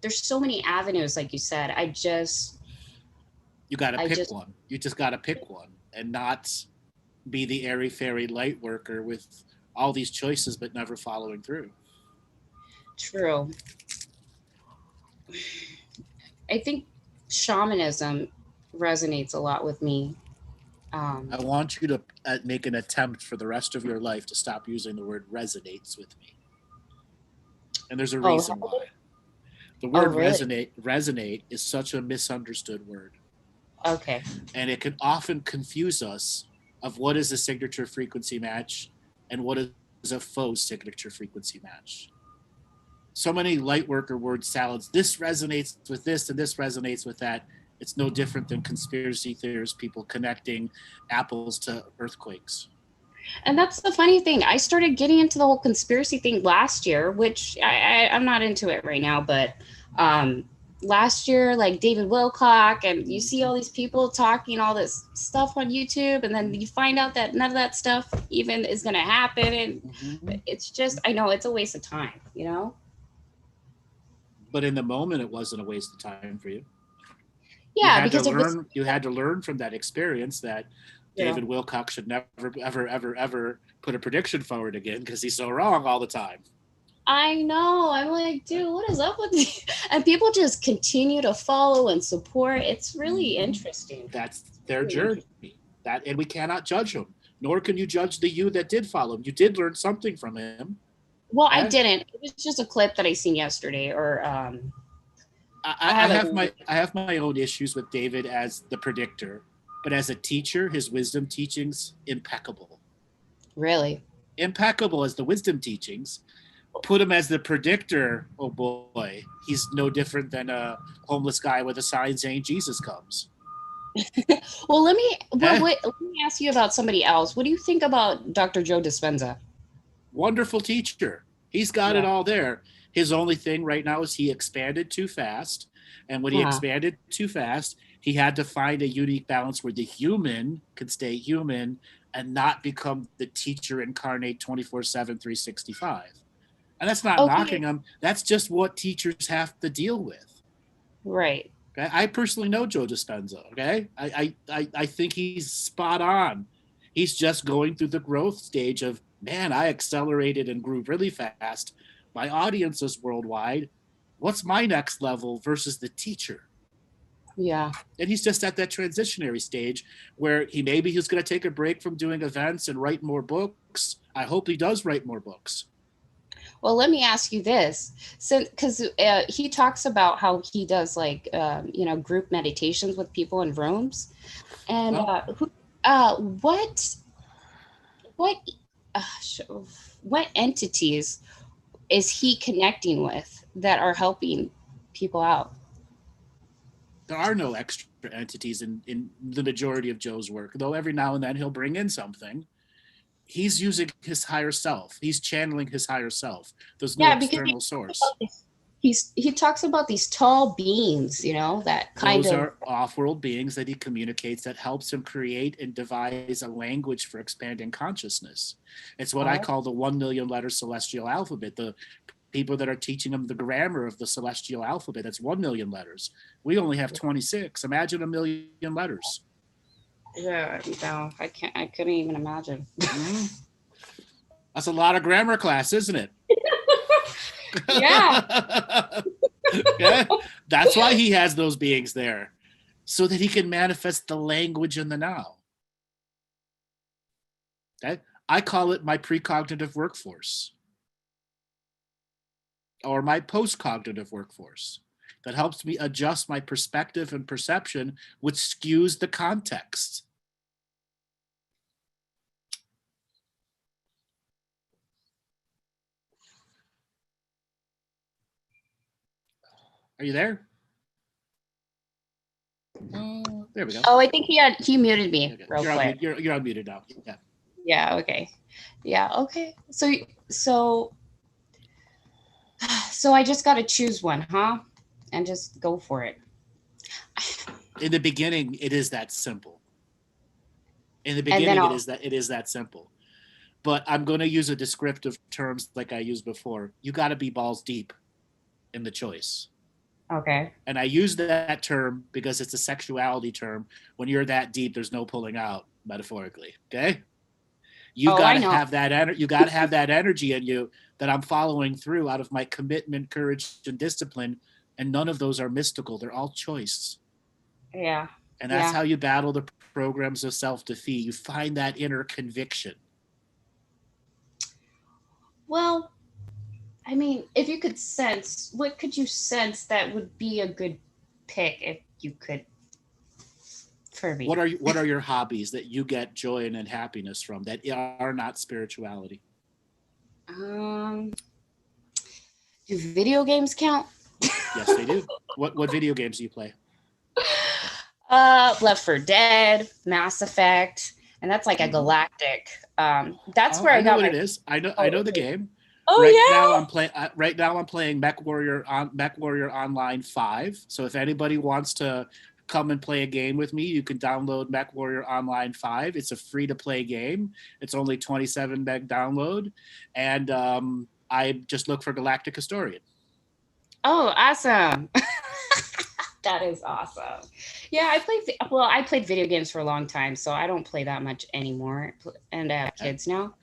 S6: there's so many avenues, like you said.
S1: You got to pick one. You just got to pick one and not be the airy fairy light worker with all these choices but never following through.
S6: True. I think shamanism resonates a lot with me.
S1: I want you to make an attempt for the rest of your life to stop using the word resonates with me. And there's a reason why. The word
S6: really?
S1: resonate is such a misunderstood word.
S6: Okay.
S1: And it can often confuse us of what is a signature frequency match and what is a faux signature frequency match. So many light worker word salads. This resonates with this and this resonates with that. It's no different than conspiracy theorists, people connecting apples to earthquakes.
S6: And that's the funny thing. I started getting into the whole conspiracy thing last year, which I'm not into it right now, but last year, like David Wilcock, and you see all these people talking all this stuff on YouTube, and then you find out that none of that stuff even is going to happen. And it's just, I know it's a waste of time, you know?
S1: But in the moment, it wasn't a waste of time for you.
S6: Yeah,
S1: you had to learn from that experience that David Wilcock should never, ever put a prediction forward again because he's so wrong all the time.
S6: I know. I'm like, dude, what is up with you? And people just continue to follow and support. It's really interesting.
S1: That's their journey. And we cannot judge them, nor can you judge the you that did follow him. You did learn something from him.
S6: Well, I didn't. It was just a clip that I seen yesterday, or
S1: I have my own issues with David as the predictor, but as a teacher, his wisdom teachings impeccable.
S6: Really?
S1: Impeccable as the wisdom teachings. Put him as the predictor, oh boy, he's no different than a homeless guy with a sign saying Jesus comes.
S6: Well, let me ask you about somebody else. What do you think about Dr. Joe Dispenza?
S1: Wonderful teacher. He's got it all there. His only thing right now is he expanded too fast. And when he expanded too fast, he had to find a unique balance where the human could stay human and not become the teacher incarnate 24/7, 365. And that's not knocking him. That's just what teachers have to deal with.
S6: Right.
S1: Okay? I personally know Joe Dispenza. Okay. I think he's spot on. He's just going through the growth stage of, man, I accelerated and grew really fast. My audience is worldwide. What's my next level versus the teacher?
S6: Yeah.
S1: And he's just at that transitionary stage where maybe he's going to take a break from doing events and write more books. I hope he does write more books.
S6: Well, let me ask you this, because he talks about how he does like group meditations with people in rooms, and what entities is he connecting with that are helping people out?
S1: There are no extra entities in the majority of Joe's work, though every now and then he'll bring in something. He's using his higher self. He's channeling his higher self. There's no external source.
S6: he talks about these tall beings, you know, that kind
S1: Those
S6: of
S1: are off-world beings that he communicates that helps him create and devise a language for expanding consciousness. It's what I call the 1 million letter celestial alphabet. The people that are teaching them the grammar of the celestial alphabet, that's 1 million letters. We only have 26. Imagine 1 million letters.
S6: Yeah, no, I couldn't even imagine.
S1: Mm-hmm. That's a lot of grammar class, isn't it?
S6: Yeah.
S1: Okay? That's why he has those beings there, so that he can manifest the language in the now. Okay? I call it my precognitive workforce, or my post-cognitive workforce, that helps me adjust my perspective and perception, which skews the context. Are you there? There we go.
S6: Oh, I think he muted me real quick.
S1: You're unmuted now. Yeah.
S6: Yeah. Okay. Yeah. Okay. So I just got to choose one, huh? And just go for it.
S1: In the beginning, it is that simple. In the beginning, it is that simple. But I'm going to use a descriptive terms like I used before. You got to be balls deep in the choice.
S6: Okay.
S1: And I use that term because it's a sexuality term. When you're that deep, there's no pulling out, metaphorically. Okay. You got to have that you got to have that energy in you that I'm following through out of my commitment, courage, and discipline. And none of those are mystical. They're all choice.
S6: Yeah.
S1: And that's how you battle the programs of self-defeat. You find that inner conviction.
S6: Well, I mean, if you could sense, what could you sense that would be a good pick if you could, for me?
S1: What are your hobbies that you get joy and happiness from that are not spirituality?
S6: Do video games count?
S1: Yes, they do. What video games do you play?
S6: Left 4 Dead, Mass Effect, and that's like a Galactic. That's where I
S1: know
S6: got
S1: what it is. I know the game.
S6: Oh,
S1: Right now I'm playing Mech Warrior Online 5. So if anybody wants to come and play a game with me, you can download Mech Warrior Online 5. It's a free to play game. It's only 27 meg download, and I just look for Galactic Historian.
S6: Oh, awesome. That is awesome. Yeah, I played video games for a long time, so I don't play that much anymore, and I have kids now.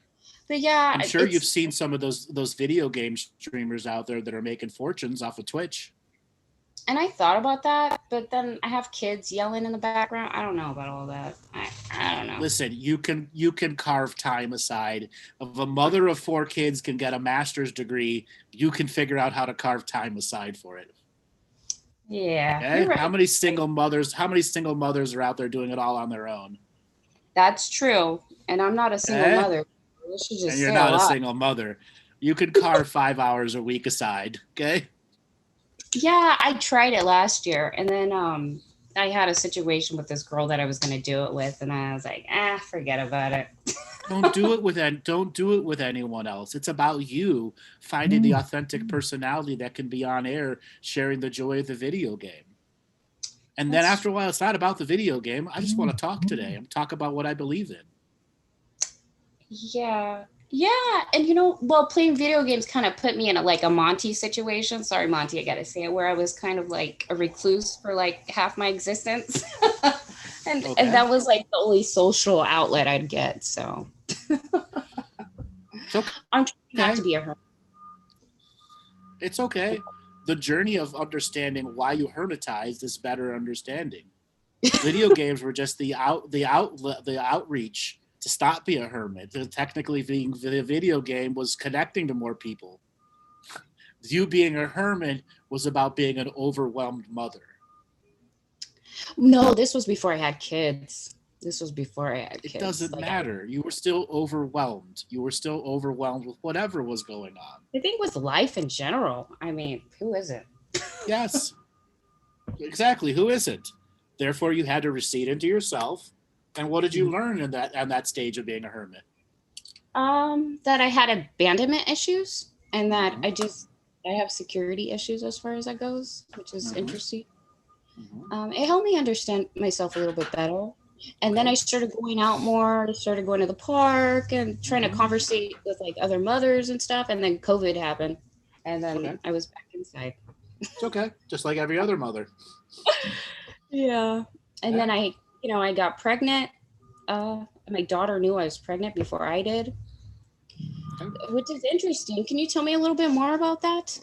S6: But yeah,
S1: I'm sure you've seen some of those video game streamers out there that are making fortunes off of Twitch.
S6: And I thought about that, but then I have kids yelling in the background. I don't know about all that. I don't know.
S1: Listen, you can carve time aside. If a mother of 4 kids can get a master's degree, you can figure out how to carve time aside for it.
S6: Yeah.
S1: Okay? Right. How many single mothers are out there doing it all on their own?
S6: That's true. And I'm not a single mother.
S1: And you're not a single mother. You could carve 5 hours a week aside. Okay.
S6: Yeah, I tried it last year, and then I had a situation with this girl that I was going to do it with, and I was like, forget about it.
S1: Don't do it with anyone else. It's about you finding the authentic personality that can be on air, sharing the joy of the video game. And then after a while, it's not about the video game. I just want to talk today and talk about what I believe in.
S6: Yeah. And playing video games kind of put me in a Monty situation. Sorry, Monty, I gotta say it, where I was kind of like a recluse for like half my existence. and that was like the only social outlet I'd get. So I'm trying not to be a hermit.
S1: It's okay. The journey of understanding why you hermitized is better understanding. Video games were just the outreach to stop being a hermit. Technically, the video game was connecting to more people. You being a hermit was about being an overwhelmed mother.
S6: No, this was before I had kids. It
S1: doesn't matter. You were still overwhelmed. You were still overwhelmed with whatever was going on.
S6: I think with life in general. I mean, who isn't?
S1: Yes. Exactly. Who isn't? Therefore, you had to recede into yourself. And what did you learn in that stage of being a hermit?
S6: That I had abandonment issues, and that I have security issues as far as that goes, which is interesting.
S1: Mhm.
S6: It helped me understand myself a little bit better. And then I started going out more, started going to the park and trying to conversate with like other mothers and stuff. And then COVID happened. And then I was back inside.
S1: It's okay. Just like every other mother.
S6: Yeah. And then I got pregnant. My daughter knew I was pregnant before I did, which is interesting. Can you tell me a little bit more about that?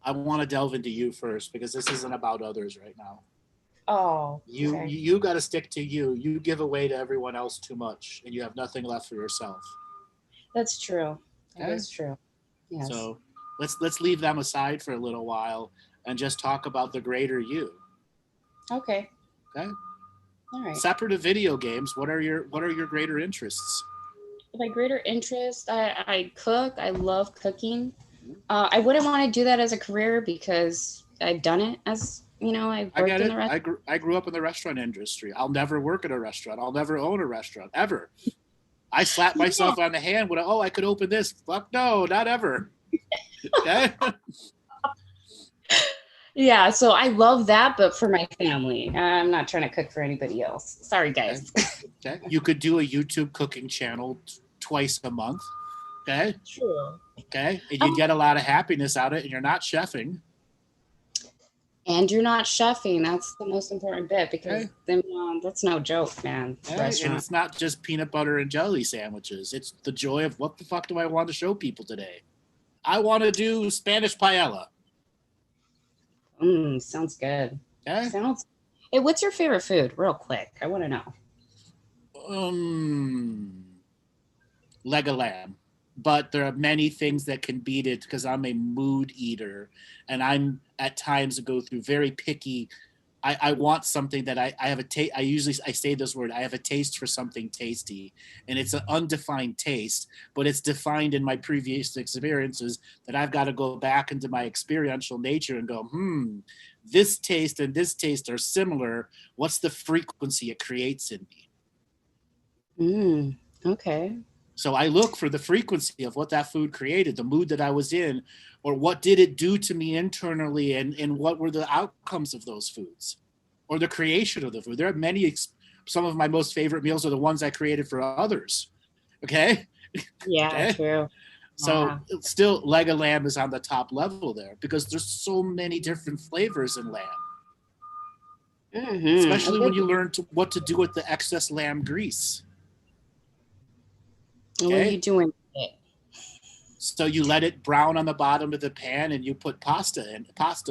S1: I want to delve into you first because this isn't about others right now.
S6: Oh,
S1: you got to stick to you. You give away to everyone else too much, and you have nothing left for yourself.
S6: That's true. That is true. Yes.
S1: So let's leave them aside for a little while and just talk about the greater you.
S6: Okay.
S1: Okay.
S6: All right.
S1: Separate of video games, what are your greater interests?
S6: My greater interest, I cook. I love cooking. I wouldn't want to do that as a career because I've done it as I worked in the restaurant.
S1: I grew up in the restaurant industry. I'll never work at a restaurant. I'll never own a restaurant ever. I slapped myself on the hand when I could open this. Fuck no, not ever. Okay.
S6: Yeah, so I love that, but for my family. I'm not trying to cook for anybody else. Sorry, guys.
S1: Okay. You could do a YouTube cooking channel twice a month. Okay.
S6: True.
S1: Okay. And you'd get a lot of happiness out of it, and you're not chefing.
S6: And you're not chefing. That's the most important bit because then that's no joke, man.
S1: And it's not just peanut butter and jelly sandwiches. It's the joy of what the fuck do I want to show people today? I want to do Spanish paella.
S6: Sounds good.
S1: Okay.
S6: Hey, what's your favorite food? Real quick. I want to know.
S1: Leg of lamb. But there are many things that can beat it because I'm a mood eater and I'm at times go through very picky. I want something that I have a taste. I say this word, I have a taste for something tasty, and it's an undefined taste, but it's defined in my previous experiences that I've got to go back into my experiential nature and go, this taste and this taste are similar. What's the frequency it creates in
S6: me? Okay.
S1: So I look for the frequency of what that food created, the mood that I was in, or what did it do to me internally, and what were the outcomes of those foods, or the creation of the food. There are many, some of my most favorite meals are the ones I created for others. Okay?
S6: Yeah, okay? True.
S1: So still, leg of lamb is on the top level there because there's so many different flavors in lamb. Especially when you learn what to do with the excess lamb grease.
S6: Okay. What are you doing with it?
S1: So you let it brown on the bottom of the pan and you put pasta in.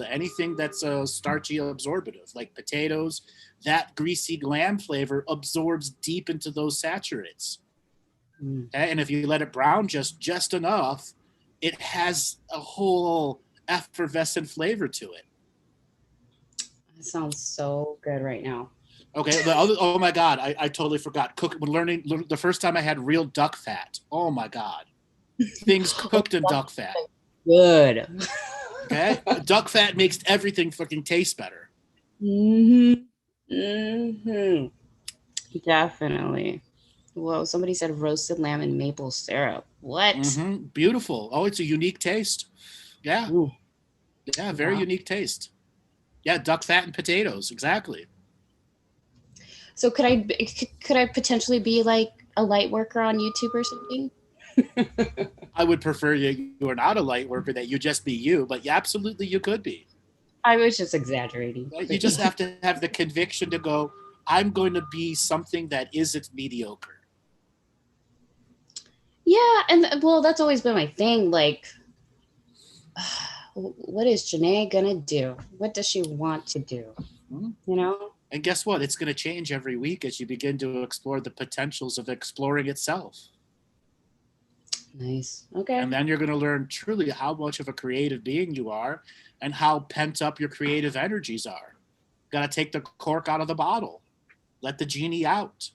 S1: Anything that's starchy absorbative, like potatoes, that greasy lamb flavor absorbs deep into those saturates. Okay? And if you let it brown just enough, it has a whole effervescent flavor to it.
S6: That sounds so good right now.
S1: Okay. Oh my God. I totally forgot. The first time I had real duck fat. Oh my God. Things cooked in duck fat.
S6: Good.
S1: Okay. Duck fat makes everything fucking taste better.
S6: Definitely. Whoa. Somebody said roasted lamb and maple syrup. What?
S1: Beautiful. Oh, it's a unique taste. Yeah.
S6: Ooh.
S1: Yeah. Very unique taste. Yeah. Duck fat and potatoes. Exactly.
S6: So could I potentially be like a light worker on YouTube or something?
S1: I would prefer you are not a light worker, that you just be you, but yeah, absolutely you could be.
S6: I was just exaggerating.
S1: You just have to have the conviction to go, I'm going to be something that isn't mediocre.
S6: Yeah, and well, that's always been my thing. Like, what is Janae gonna do? What does she want to do? You know?
S1: And guess what? It's going to change every week as you begin to explore the potentials of exploring itself.
S6: Nice. Okay.
S1: And then you're going to learn truly how much of a creative being you are and how pent up your creative energies are. Got to take the cork out of the bottle. Let the genie out.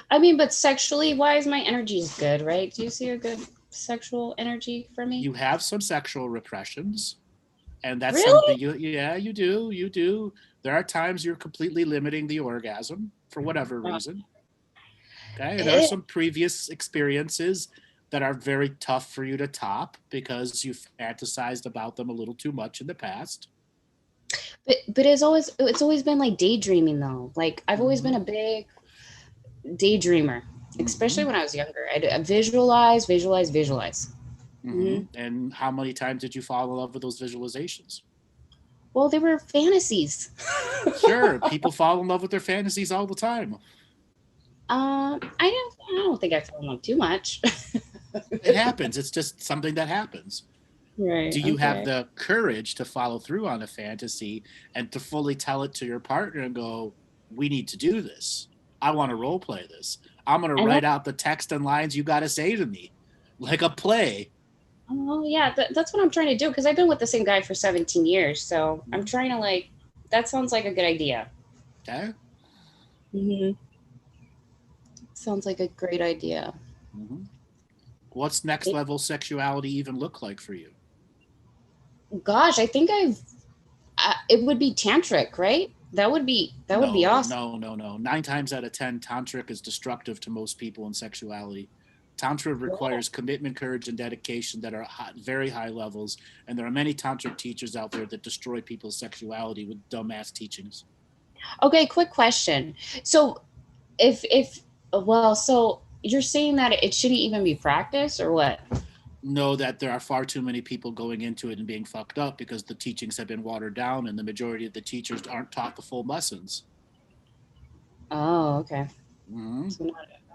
S6: I mean, but sexually wise, my energy is good, right? Do you see a good sexual energy for me?
S1: You have some sexual repressions. And that's
S6: really?
S1: Something you do. There are times you're completely limiting the orgasm for whatever reason. Okay. And there are some previous experiences that are very tough for you to top because you fantasized about them a little too much in the past.
S6: But it's always been like daydreaming though. Like I've always been a big daydreamer, especially when I was younger. I visualize.
S1: And how many times did you fall in love with those visualizations?
S6: Well, they were fantasies.
S1: Sure, people fall in love with their fantasies all the time.
S6: I don't think I fell in love too much.
S1: It happens. It's just something that happens.
S6: Right.
S1: Do you have the courage to follow through on a fantasy and to fully tell it to your partner and go, we need to do this. I want to role play this. I'm going to write out the text and lines you got to say to me, like a play.
S6: Oh, yeah. That's what I'm trying to do, because I've been with the same guy for 17 years. So I'm trying to that sounds like a good idea.
S1: Okay.
S6: Sounds like a great idea.
S1: What's next level sexuality even look like for you?
S6: Gosh, I think it would be tantric, right? That would be awesome.
S1: No. 9 times out of 10, tantric is destructive to most people in sexuality. Tantra requires commitment, courage, and dedication that are very high levels, and there are many tantric teachers out there that destroy people's sexuality with dumbass teachings.
S6: Okay, quick question. So, so you're saying that it shouldn't even be practiced, or what?
S1: Know that there are far too many people going into it and being fucked up because the teachings have been watered down, and the majority of the teachers aren't taught the full lessons.
S6: Oh, okay.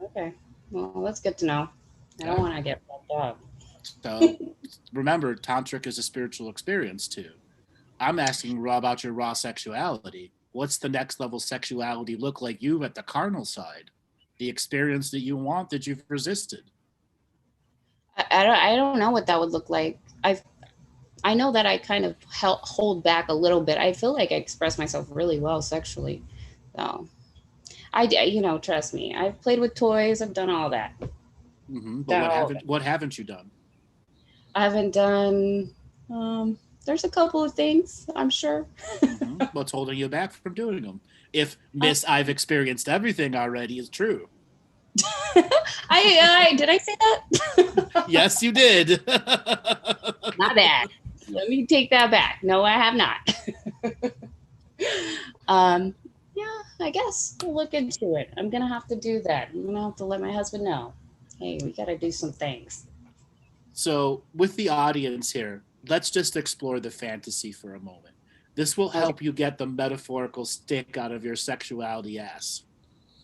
S6: Okay. Well, that's good to know. I don't want to get fucked up.
S1: So remember, tantric is a spiritual experience too. I'm asking raw about your raw sexuality. What's the next level sexuality look like you at the carnal side? The experience that you want that you've resisted.
S6: I don't know what that would look like. I know that I kind of hold back a little bit. I feel like I express myself really well sexually. So trust me, I've played with toys. I've done all that.
S1: But what haven't you done?
S6: I haven't done, there's a couple of things, I'm sure.
S1: What's holding you back from doing them? If Miss I've experienced everything already is true.
S6: Did I say that?
S1: Yes, you did.
S6: Not bad. Let me take that back. No, I have not. Yeah, I guess we'll look into it. I'm gonna have to do that. I'm gonna have to let my husband know. Hey, we gotta do some things.
S1: So with the audience here, let's just explore the fantasy for a moment. This will help you get the metaphorical stick out of your sexuality ass.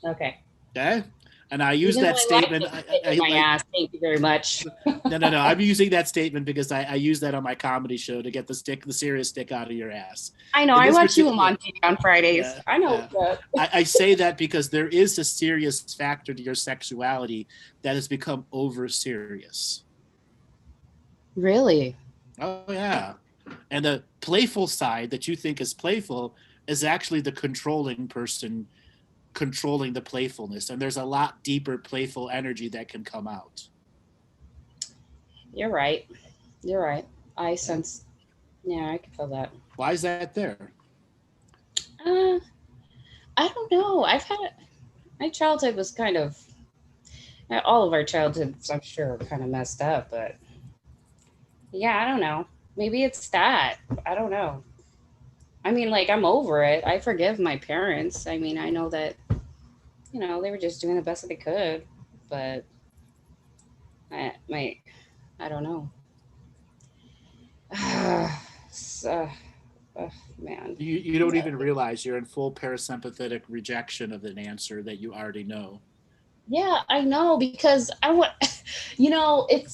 S6: Okay.
S1: Okay? And I use that statement.
S6: My ass. Thank you very much.
S1: No. I'm using that statement because I use that on my comedy show to get the serious stick out of your ass.
S6: I know. I watch you on TV on Fridays. Yeah, I know. Yeah.
S1: I say that because there is a serious factor to your sexuality that has become over serious.
S6: Really?
S1: Oh, yeah. And the playful side that you think is playful is actually the controlling person controlling the playfulness, and there's a lot deeper playful energy that can come out.
S6: You're right. I sense. Yeah, I can feel that.
S1: Why is that there?
S6: I don't know. My childhood was kind of, all of our childhoods, I'm sure, kind of messed up, but yeah, I don't know. Maybe it's that. I don't know. I mean, I'm over it. I forgive my parents. I mean, I know that, they were just doing the best that they could, but I don't know. Man.
S1: You don't even realize you're in full parasympathetic rejection of an answer that you already know.
S6: Yeah, I know, because I want, it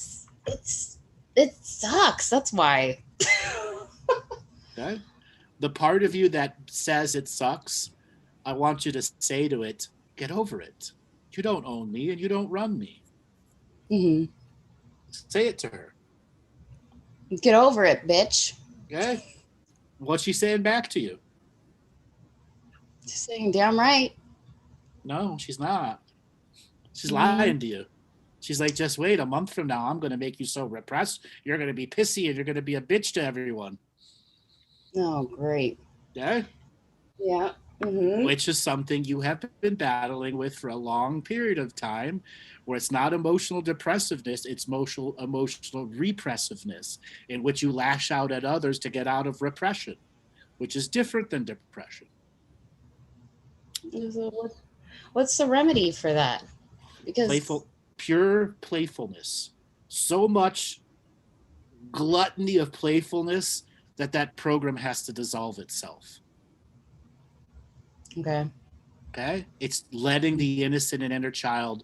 S6: sucks. That's why.
S1: Okay. The part of you that says it sucks, I want you to say to it, get over it. You don't own me and you don't run me.
S6: Mm-hmm.
S1: Say it to her.
S6: Get over it, bitch.
S1: Okay. What's she saying back to you?
S6: She's saying, damn right.
S1: No, she's not. She's lying to you. She's like, just wait, a month from now, I'm going to make you so repressed. You're going to be pissy and you're going to be a bitch to everyone.
S6: Oh, great.
S1: Yeah?
S6: Yeah.
S1: which is something you have been battling with for a long period of time, where it's not emotional depressiveness, it's emotional repressiveness, in which you lash out at others to get out of repression, which is different than depression.
S6: What's the remedy for that? Because
S1: pure playfulness. So much gluttony of playfulness that program has to dissolve itself. Okay? It's letting the innocent and inner child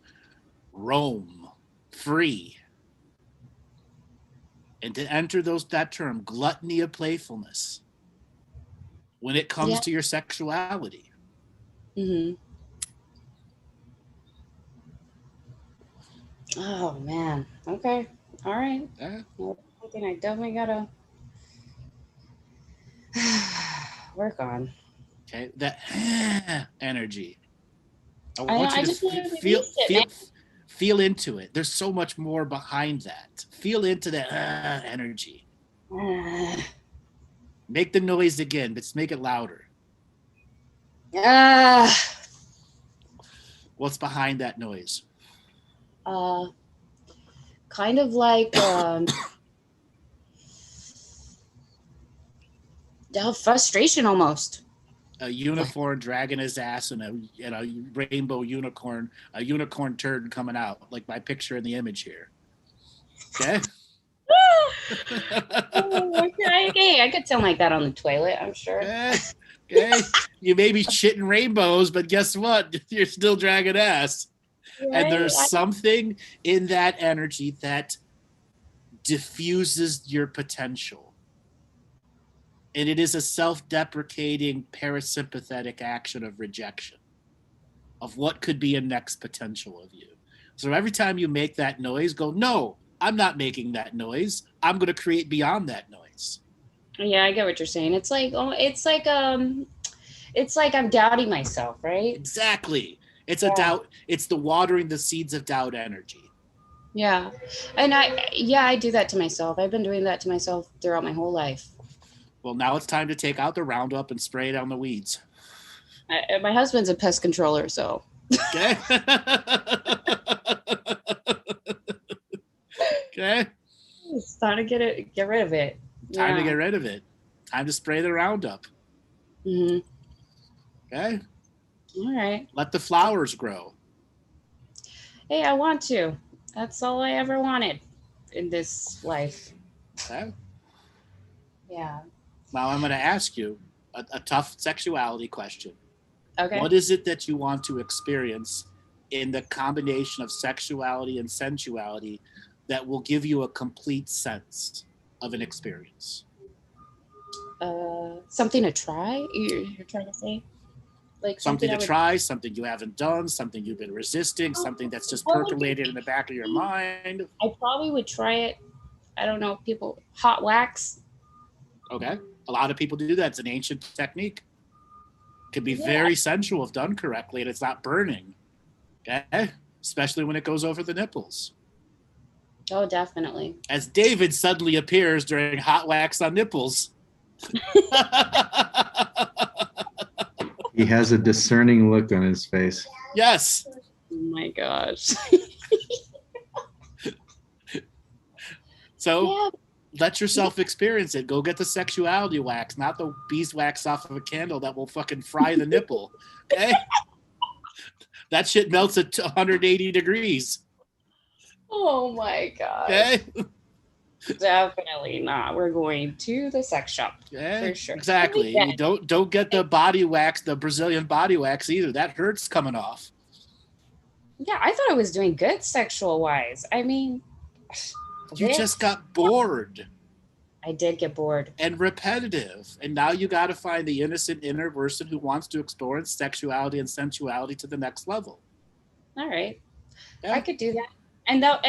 S1: roam free. And to enter that term, gluttony of playfulness, when it comes to your sexuality.
S6: Oh man. Okay. All right. Well, something I definitely gotta work on.
S1: Okay, that energy. I want you to feel into it. There's so much more behind that. Feel into that energy. Make the noise again, but make it louder. What's behind that noise?
S6: Kind of like frustration almost.
S1: A unicorn dragging his ass and a rainbow unicorn, a unicorn turd coming out, like my picture in the image here. Okay.
S6: Okay, I could sound like that on the toilet, I'm sure.
S1: Okay. You may be shitting rainbows, but guess what? You're still dragging ass. Right? And there's something in that energy that diffuses your potential. And it is a self-deprecating parasympathetic action of rejection of what could be a next potential of you. So every time you make that noise, go, no, I'm not making that noise. I'm going to create beyond that noise.
S6: Yeah, I get what you're saying. It's like I'm doubting myself, right?
S1: Exactly. It's a doubt. It's the watering the seeds of doubt energy.
S6: Yeah. And I do that to myself. I've been doing that to myself throughout my whole life.
S1: Well, now it's time to take out the Roundup and spray it on the weeds.
S6: My husband's a pest controller, so.
S1: Okay. Okay.
S6: It's time to get rid of it.
S1: Time to get rid of it. Time to spray the Roundup.
S6: Okay. All right.
S1: Let the flowers grow.
S6: Hey, I want to. That's all I ever wanted in this life.
S1: Okay.
S6: Yeah.
S1: Now I'm going to ask you a tough sexuality question.
S6: Okay.
S1: What is it that you want to experience in the combination of sexuality and sensuality that will give you a complete sense of an experience?
S6: Something to try? You're trying to say? Like
S1: something to try, something you haven't done, something you've been resisting, something that's just percolated in the back of your mind.
S6: I probably would try it. I don't know, hot wax.
S1: Okay. A lot of people do that. It's an ancient technique. It can be very sensual if done correctly, and it's not burning. Okay? Especially when it goes over the nipples.
S6: Oh, definitely.
S1: As David suddenly appears during hot wax on nipples.
S2: He has a discerning look on his face.
S1: Yes.
S6: Oh my gosh.
S1: So let yourself experience it. Go get the sexuality wax, not the beeswax off of a candle that will fucking fry the nipple. Okay? That shit melts at 180 degrees.
S6: Oh my god.
S1: Okay?
S6: Definitely not. We're going to the sex shop.
S1: Yeah,
S6: for sure.
S1: Exactly. You don't get the body wax, the Brazilian body wax either. That hurts coming off.
S6: Yeah, I thought I was doing good sexual wise. I mean,
S1: you just got bored.
S6: I did get bored.
S1: And repetitive. And now you got to find the innocent inner person who wants to explore sexuality and sensuality to the next level.
S6: All right. Yeah. I could do that. And that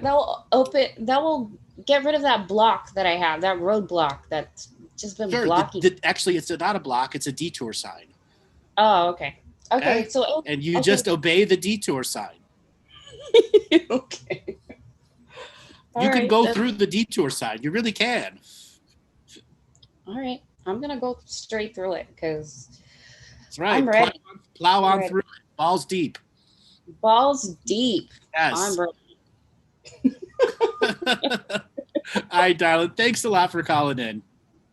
S6: will get rid of that block that I have, that roadblock that's just been blocking.
S1: Actually, it's not a block, it's a detour sign.
S6: Oh, okay. Okay. So
S1: and you just obey the detour sign.
S6: Okay.
S1: You can go through the detour sign. You really can.
S6: All right. I'm going to go straight through it because
S1: That's right.
S6: I'm ready.
S1: Plow on
S6: ready.
S1: through it. Balls deep.
S6: Balls deep.
S1: Yes.
S6: I'm ready.
S1: All right, darling. Thanks a lot for calling in.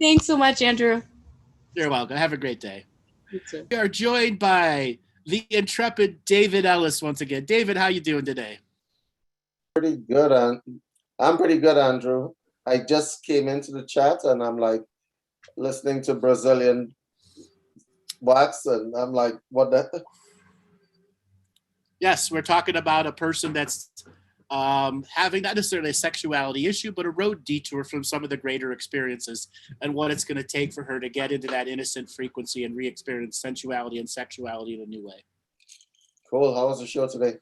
S6: Thanks so much, Andrew.
S1: You're welcome. Have a great day.
S6: You too.
S1: We are joined by the intrepid David Ellis once again. David, how you doing today?
S7: Pretty good, and I'm pretty good, Andrew. I just came into the chat and I'm like listening to Brazilian wax, and I'm like, what the?
S1: Yes, we're talking about a person that's having not necessarily a sexuality issue, but a road detour from some of the greater experiences and what it's going to take for her to get into that innocent frequency and re-experience sensuality and sexuality in a new way.
S7: Cool. How was the show today?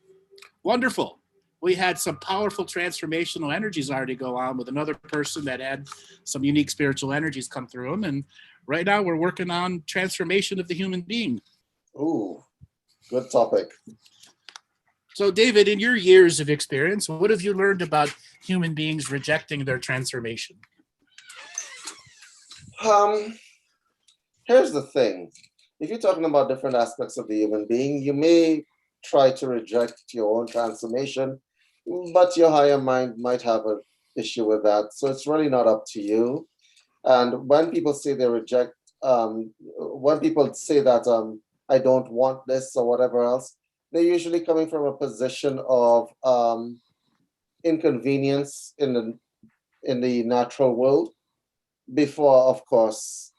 S1: Wonderful. We had some powerful transformational energies already go on with another person that had some unique spiritual energies come through them. And right now we're working on transformation of the human being.
S7: Ooh, good topic.
S1: So, David, in your years of experience, what have you learned about human beings rejecting their transformation?
S7: Here's the thing. If you're talking about different aspects of the human being, you may try to reject your own transformation, but your higher mind might have an issue with that. So it's really not up to you. And when people say they reject, when people say that I don't want this or whatever else, they're usually coming from a position of inconvenience in the natural world before, of course,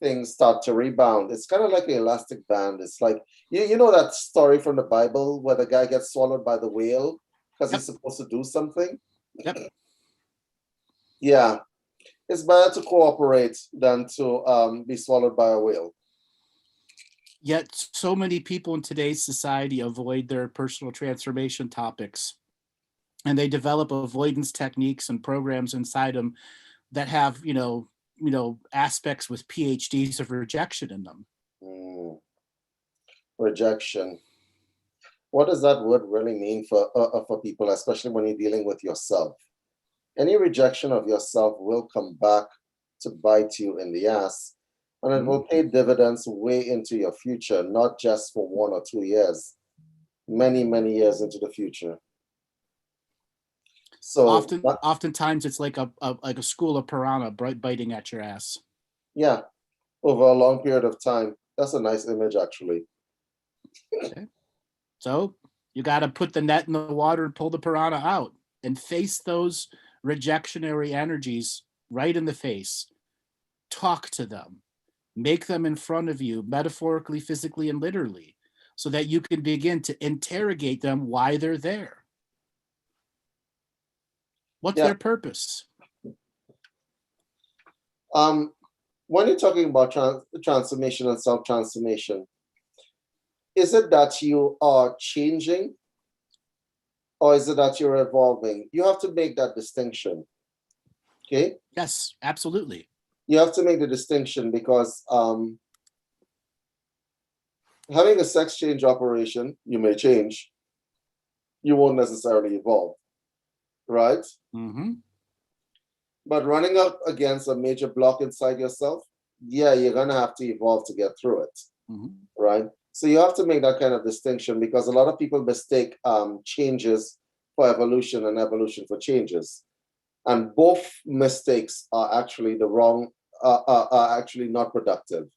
S7: things start to rebound. It's kind of like an elastic band. It's like, you know that story from the Bible where the guy gets swallowed by the whale because he's supposed to do something?
S1: Yep.
S7: Yeah. It's better to cooperate than to be swallowed by a whale.
S1: Yet so many people in today's society avoid their personal transformation topics, and they develop avoidance techniques and programs inside them that have, aspects with PhDs of rejection in them.
S7: Rejection. What does that word really mean for people, especially when you're dealing with yourself? Any rejection of yourself will come back to bite you in the ass, and it will pay dividends way into your future, not just for 1 or 2 years, many, many years into the future. So
S1: oftentimes it's like a school of piranha biting at your ass.
S7: Yeah, over a long period of time. That's a nice image, actually.
S1: Okay. So you got to put the net in the water and pull the piranha out and face those rejectionary energies right in the face. Talk to them. Make them in front of you, metaphorically, physically, and literally, so that you can begin to interrogate them why they're there. What's their purpose?
S7: When you're talking about transformation and self-transformation, is it that you are changing or is it that you're evolving? You have to make that distinction. Okay?
S1: Yes, absolutely.
S7: You have to make the distinction because having a sex change operation, you may change. You won't necessarily evolve, right?
S1: Mm-hmm.
S7: But running up against a major block inside yourself, yeah, you're going to have to evolve to get through it, right? So you have to make that kind of distinction because a lot of people mistake changes for evolution and evolution for changes. And both mistakes are actually the wrong, are actually not productive,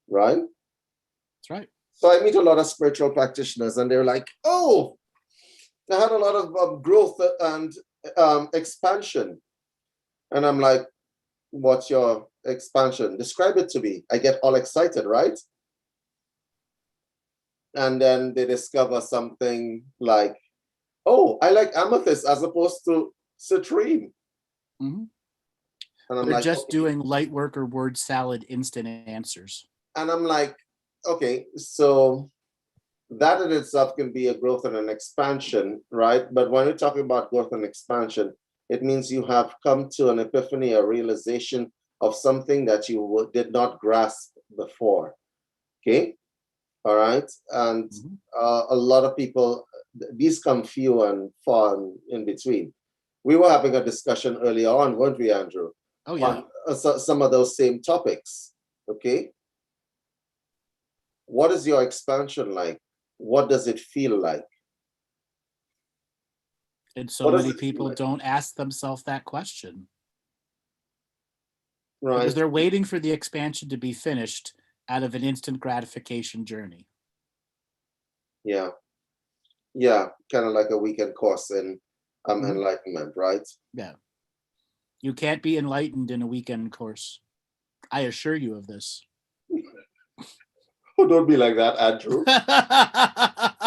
S7: right?
S1: That's right.
S7: So I meet a lot of spiritual practitioners and they're like, oh, I had a lot of growth and expansion. And I'm like, what's your expansion? Describe it to me. I get all excited, right? And then they discover something like, oh, I like amethyst as opposed to citrine.
S1: Mm-hmm.
S7: And I'm
S1: They're
S7: like,
S1: just
S7: okay.
S1: doing light work or word salad instant answers.
S7: And I'm like, okay, so that in itself can be a growth and an expansion, right? But when you're talking about growth and expansion, it means you have come to an epiphany, a realization of something that you did not grasp before, okay? All right, and a lot of people, these come few and far in between. We were having a discussion earlier on, weren't we, Andrew?
S1: Oh, yeah.
S7: On some of those same topics, okay? What is your expansion like? What does it feel like?
S1: And so many people don't ask themselves that question.
S7: Right.
S1: Because they're waiting for the expansion to be finished out of an instant gratification journey.
S7: Yeah. Yeah, kind of like a weekend course in enlightenment, right?
S1: Yeah. You can't be enlightened in a weekend course. I assure you of this.
S7: Oh, don't be like that, Andrew.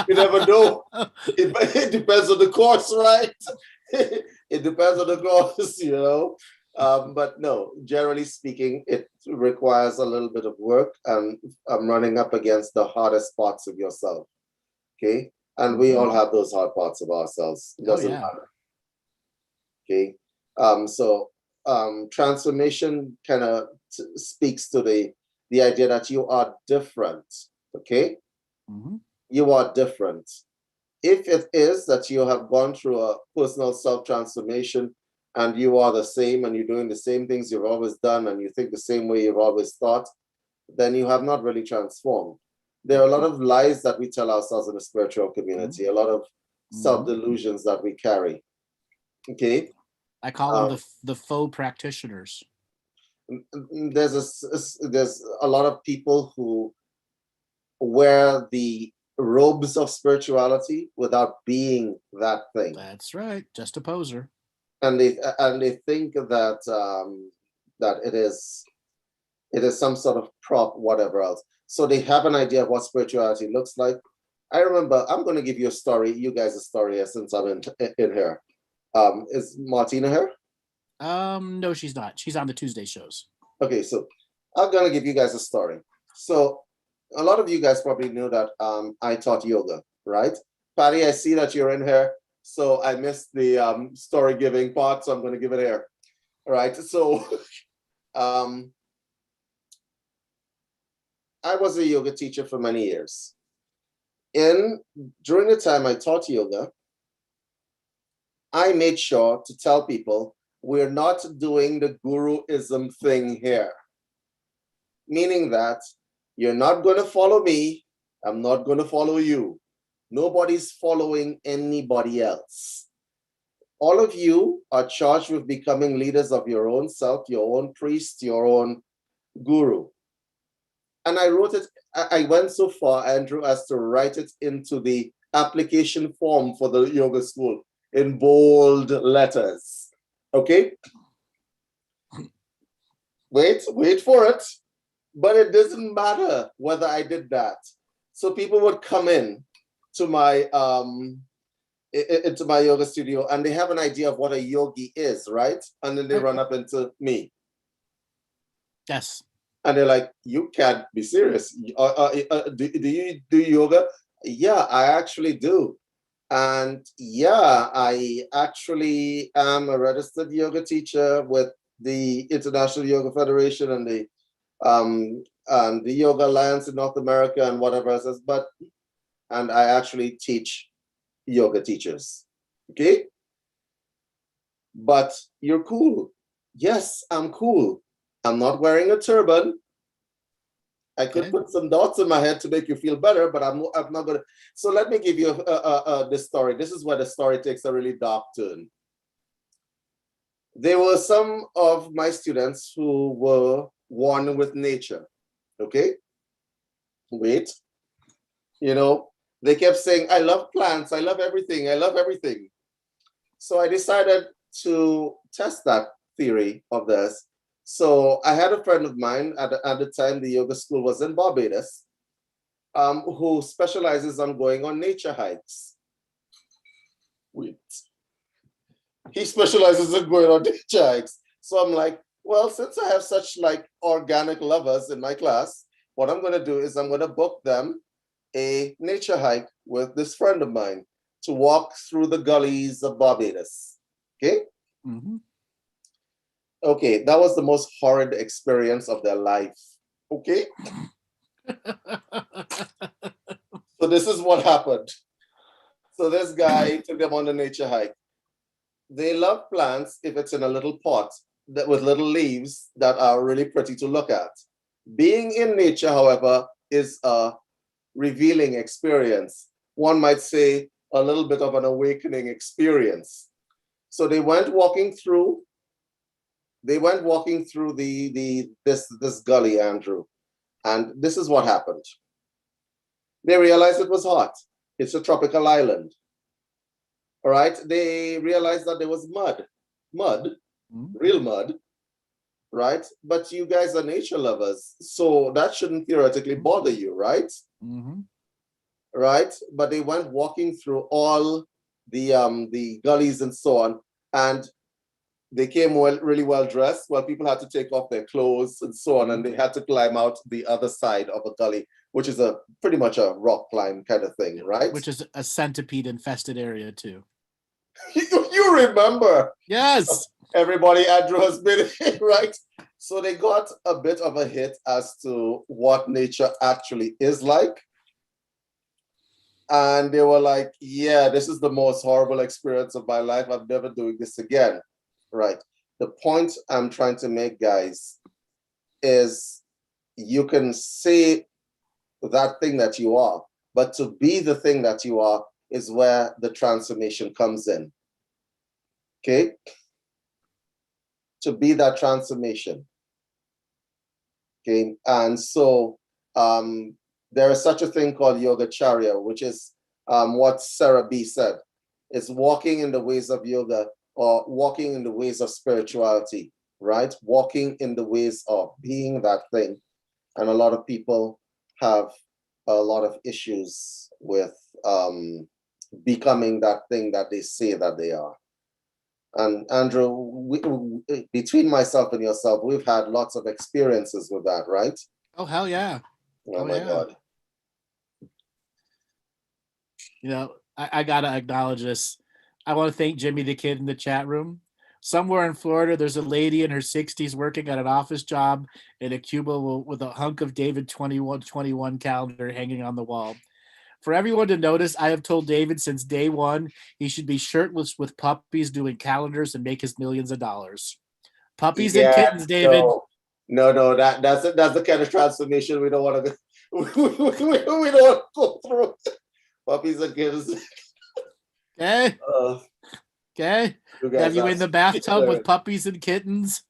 S7: You never know. It depends on the course, right? It depends on the course, you know. But no, generally speaking, it requires a little bit of work, and I'm running up against the hardest parts of yourself. Okay. And we all have those hard parts of ourselves. It doesn't matter. Okay. So transformation kind of speaks to the idea that you are different. Okay. You are different. If it is that you have gone through a personal self-transformation and you are the same and you're doing the same things you've always done and you think the same way you've always thought, then you have not really transformed. There are a lot of lies that we tell ourselves in the spiritual community, a lot of self-delusions that we carry. Okay.
S1: I call them the faux practitioners.
S7: There's a lot of people who wear the robes of spirituality without being that thing.
S1: That's right, just a poser.
S7: And they think that that it is some sort of prop, whatever else. So they have an idea of what spirituality looks like. I remember, I'm going to give you a story, you guys a story since I'm in here. Is Martina here?
S1: No, she's not. She's on the Tuesday shows.
S7: Okay, so I'm going to give you guys a story. So a lot of you guys probably knew that I taught yoga, right? Patty, I see that you're in here. So I missed the story giving part, so I'm going to give it here. All right, so I was a yoga teacher for many years. During the time I taught yoga, I made sure to tell people we're not doing the guruism thing here. Meaning that you're not going to follow me, I'm not going to follow you. Nobody's following anybody else. All of you are charged with becoming leaders of your own self, your own priest, your own guru. And I wrote it, I went so far, Andrew, as to write it into the application form for the yoga school in bold letters. Okay? Wait for it. But it doesn't matter whether I did that. So people would come in to my into my yoga studio and they have an idea of what a yogi is, right? And then they run up into me.
S1: Yes.
S7: And they're like, you can't be serious. Do you do yoga? Yeah, I actually do. And yeah, I actually am a registered yoga teacher with the International Yoga Federation and the Yoga Alliance in North America and whatever else. And I actually teach yoga teachers. Okay? But you're cool. Yes, I'm cool. I'm not wearing a turban. I could put some dots in my head to make you feel better, but I'm not going to. So let me give you this story. This is where the story takes a really dark turn. There were some of my students who were one with nature. Okay? Wait. You know, they kept saying, I love plants. I love everything. I love everything. So I decided to test that theory of theirs. So I had a friend of mine at the time the yoga school was in Barbados, who specializes on going on nature hikes. Wait. He specializes in going on nature hikes. So I'm like, well, since I have such like organic lovers in my class, what I'm going to do is I'm going to book them a nature hike with this friend of mine to walk through the gullies of Barbados. Okay?
S1: Mm-hmm.
S7: Okay, that was the most horrid experience of their life. Okay? So this is what happened. So this guy took them on a nature hike. They love plants if it's in a little pot with little leaves that are really pretty to look at. Being in nature, however, is a revealing experience. One might say a little bit of an awakening experience. So they went walking through this gully, Andrew, and this is what happened. They realized it was hot. It's a tropical island. All right. They realized that there was mud, real mud, right? But you guys are nature lovers, so that shouldn't theoretically bother you, right? Right? But they went walking through all the gullies and so on, and they came really well dressed. Well, people had to take off their clothes and so on, and they had to climb out the other side of a gully, which is pretty much a rock climb kind of thing, right?
S1: Which is a centipede infested area too.
S7: You remember?
S1: Yes.
S7: Everybody Andrew has been in, right? So they got a bit of a hit as to what nature actually is like. And they were like, yeah, this is the most horrible experience of my life. I'm never doing this again. Right. The point I'm trying to make, guys, is you can say that thing that you are, but to be the thing that you are is where the transformation comes in. Okay? To be that transformation. Okay? And so there is such a thing called Yogacharya, which is what Sarah B said. It's walking in the ways of yoga, or walking in the ways of spirituality, right? Walking in the ways of being that thing. And a lot of people have a lot of issues with becoming that thing that they say that they are. And Andrew, between myself and yourself, we've had lots of experiences with that, right?
S1: Oh, hell yeah.
S7: Oh my God.
S1: You know, I gotta acknowledge this. I want to thank Jimmy the Kid in the chat room. Somewhere in Florida, there's a lady in her 60s working at an office job in a cubicle with a hunk of David 2121 calendar hanging on the wall. For everyone to notice, I have told David since day one he should be shirtless with puppies doing calendars and make his millions of dollars. Puppies and kittens, David.
S7: No, that's the kind of transformation we don't want to we don't want to go through. Puppies and kittens.
S1: Okay. Okay. Have you in the bathtub with puppies and kittens,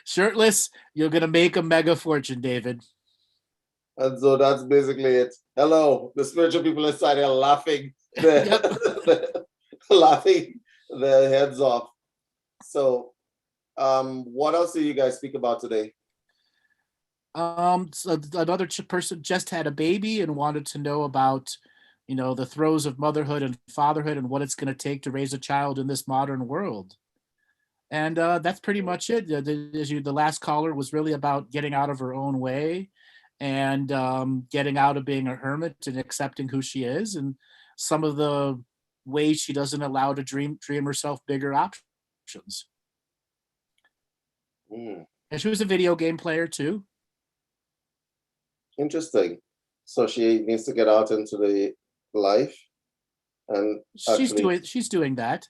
S1: shirtless? You're gonna make a mega fortune, David.
S7: And so that's basically it. Hello, the spiritual people inside are laughing, laughing their heads off. So, what else do you guys speak about today?
S1: So another person just had a baby and wanted to know about, you know, the throes of motherhood and fatherhood and what it's going to take to raise a child in this modern world. And that's pretty much it. The last caller was really about getting out of her own way and getting out of being a hermit and accepting who she is, and some of the ways she doesn't allow to dream herself bigger options. And she was a video game player too.
S7: Interesting. So she needs to get out into the life, and
S1: she's doing that.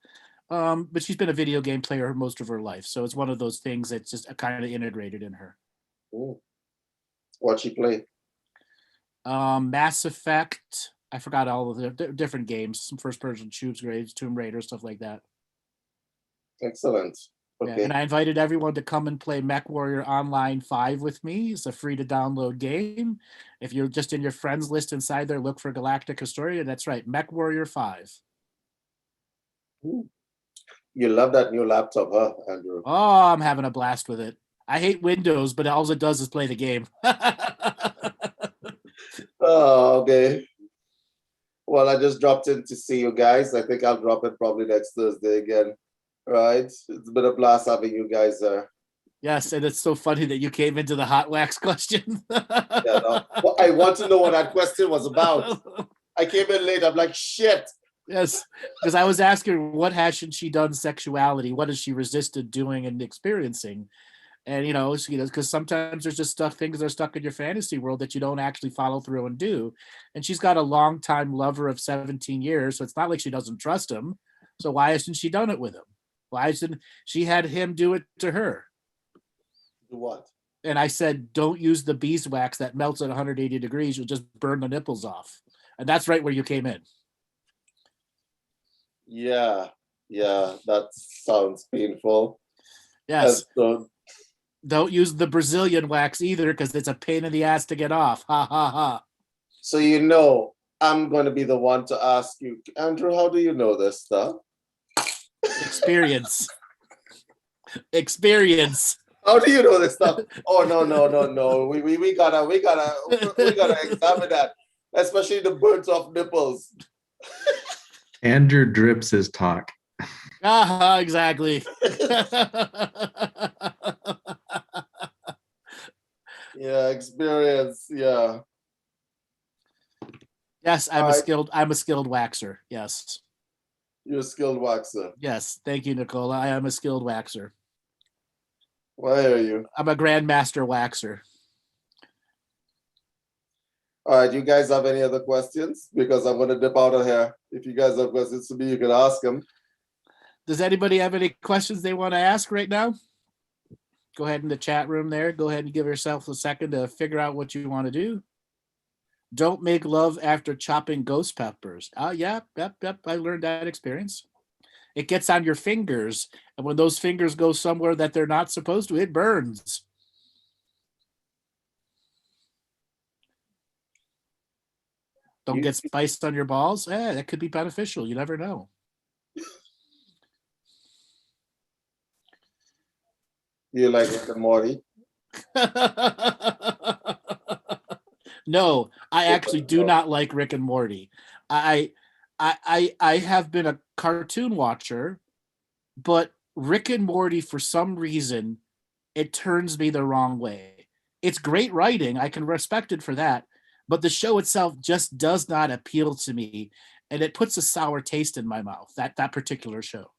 S1: But she's been a video game player most of her life, so it's one of those things that's just kind of integrated in her.
S7: What she play?
S1: Mass Effect. I forgot all of the different games, some first-person shoots, Tomb Raider, stuff like that.
S7: Excellent. Okay.
S1: Yeah, and I invited everyone to come and play Mech Warrior Online 5 with me. It's a free-to-download game. If you're just in your friends list inside there, look for Galactic Historia. That's right, Mech Warrior 5.
S7: You love that new laptop, huh, Andrew?
S1: Oh, I'm having a blast with it. I hate Windows, but all it does is play the game.
S7: Oh, okay. Well, I just dropped in to see you guys. I think I'll drop in probably next Thursday again. Right? It's been a blast having you guys there.
S1: Yes, and it's so funny that you came into the hot wax question.
S7: Well, I want to know what that question was about. I came in late. I'm like, shit.
S1: Yes, because I was asking her, what hasn't she done sexuality? What has she resisted doing and experiencing? And, because sometimes there's just things that are stuck in your fantasy world that you don't actually follow through and do. And she's got a longtime lover of 17 years, so it's not like she doesn't trust him. So why hasn't she done it with him? Why hasn't she had him do it to her?
S7: Do what?
S1: And I said, don't use the beeswax that melts at 180 degrees. You'll just burn the nipples off. And that's right where you came in.
S7: Yeah, that sounds painful.
S1: Yes.
S7: So,
S1: don't use the Brazilian wax either because it's a pain in the ass to get off. Ha ha ha.
S7: So I'm going to be the one to ask you, Andrew, how do you know this stuff?
S1: Experience. Experience.
S7: How do you know this stuff? Oh no. We gotta examine that, especially the burnt off nipples.
S2: Andrew drips his talk.
S1: Exactly.
S7: Yeah, experience. Yeah.
S1: Yes, I'm a skilled waxer. Yes.
S7: You're a skilled waxer.
S1: Yes, thank you, Nicola. I am a skilled waxer.
S7: Why are you?
S1: I'm a grandmaster waxer.
S7: All right, you guys have any other questions? Because I'm going to dip out of here. If you guys have questions to me, you can ask them.
S1: Does anybody have any questions they want to ask right now? Go ahead in the chat room there. Go ahead and give yourself a second to figure out what you want to do. Don't make love after chopping ghost peppers. Yep. I learned that experience. It gets on your fingers, and when those fingers go somewhere that they're not supposed to, it burns. Don't get spiced on your balls. That could be beneficial. You never know.
S7: You like Rick and Morty?
S1: No, I actually do not like Rick and Morty. I have been a cartoon watcher, but Rick and Morty, for some reason, it turns me the wrong way. It's great writing. I can respect it for that. But the show itself just does not appeal to me. And it puts a sour taste in my mouth, that particular show.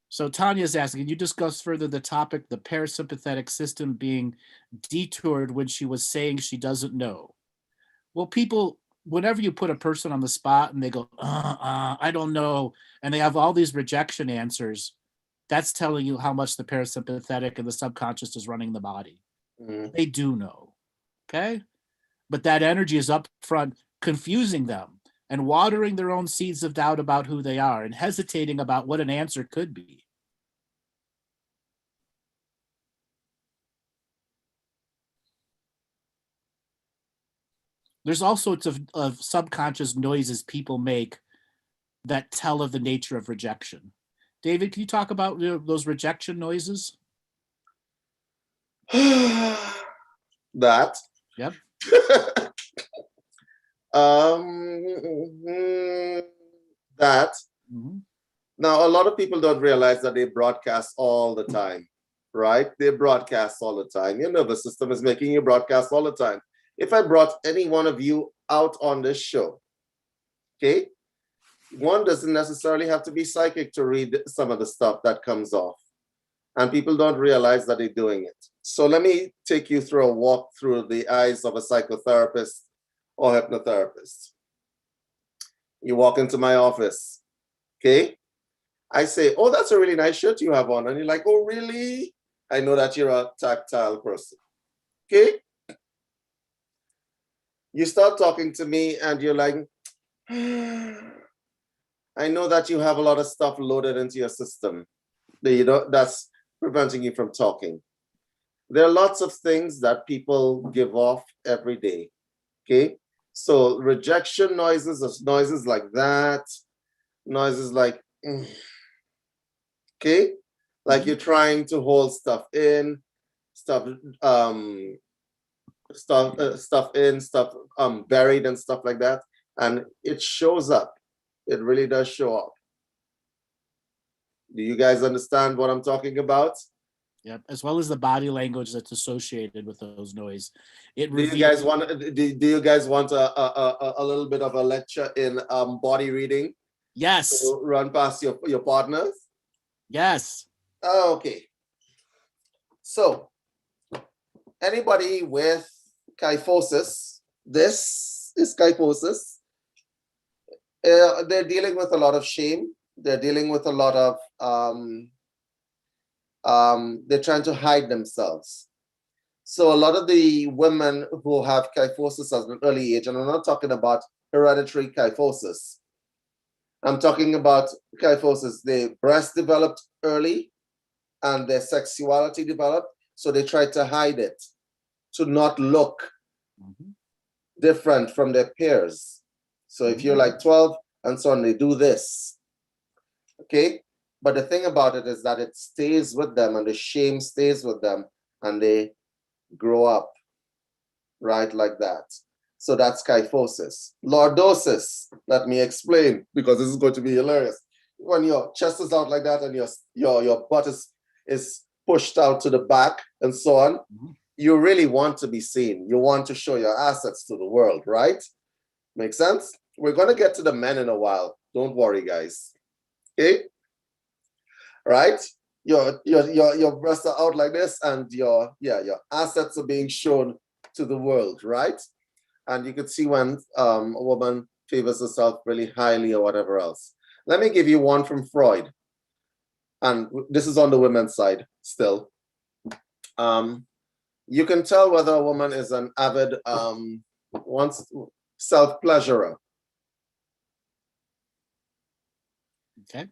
S1: So Tanya's asking, can you discuss further the topic, the parasympathetic system being detoured when she was saying she doesn't know? Well, people, whenever you put a person on the spot and they go, I don't know, and they have all these rejection answers, that's telling you how much the parasympathetic and the subconscious is running the body. Mm-hmm. They do know, okay? But that energy is up front confusing them and watering their own seeds of doubt about who they are and hesitating about what an answer could be. There's all sorts of subconscious noises people make that tell of the nature of rejection. David, can you talk about those rejection noises?
S7: That?
S1: Yep.
S7: That. Mm-hmm. Now, a lot of people don't realize that they broadcast all the time, right? They broadcast all the time. Your nervous system is making you broadcast all the time. If I brought any one of you out on this show, okay, one doesn't necessarily have to be psychic to read some of the stuff that comes off. And people don't realize that they're doing it. So let me take you through a walk through the eyes of a psychotherapist or hypnotherapist. You walk into my office, okay? I say, oh, that's a really nice shirt you have on. And you're like, oh, really? I know that you're a tactile person, okay? You start talking to me and you're like, I know that you have a lot of stuff loaded into your system. That's preventing you from talking. There are lots of things that people give off every day, okay? So rejection noises, noises like that, noises like, okay? Like you're trying to hold stuff in, stuff buried and stuff like that. And it shows up. It really does show up. Do you guys understand what I'm talking about?
S1: Yep, as well as the body language that's associated with those noise.
S7: Do you guys want a little bit of a lecture in body reading?
S1: Yes.
S7: To run past your partners?
S1: Yes.
S7: Okay. So, anybody with kyphosis, this is kyphosis. They're dealing with a lot of shame. They're dealing with a lot of, they're trying to hide themselves. So a lot of the women who have kyphosis at an early age, and I'm not talking about hereditary kyphosis. I'm talking about kyphosis. Their breast developed early and their sexuality developed, so they try to hide it, to not look different from their peers. So if you're like 12 and so on, they do this, okay? But the thing about it is that it stays with them and the shame stays with them and they grow up, right, like that. So that's kyphosis. Lordosis, let me explain, because this is going to be hilarious. When your chest is out like that and your butt is pushed out to the back and so on, you really want to be seen. You want to show your assets to the world, right? Make sense? We're going to get to the men in a while. Don't worry, guys. Okay? Right? Your breasts are out like this and your assets are being shown to the world, right? And you can see when a woman favors herself really highly or whatever else. Let me give you one from Freud. And this is on the women's side still. You can tell whether a woman is an avid self-pleasurer.
S1: Okay.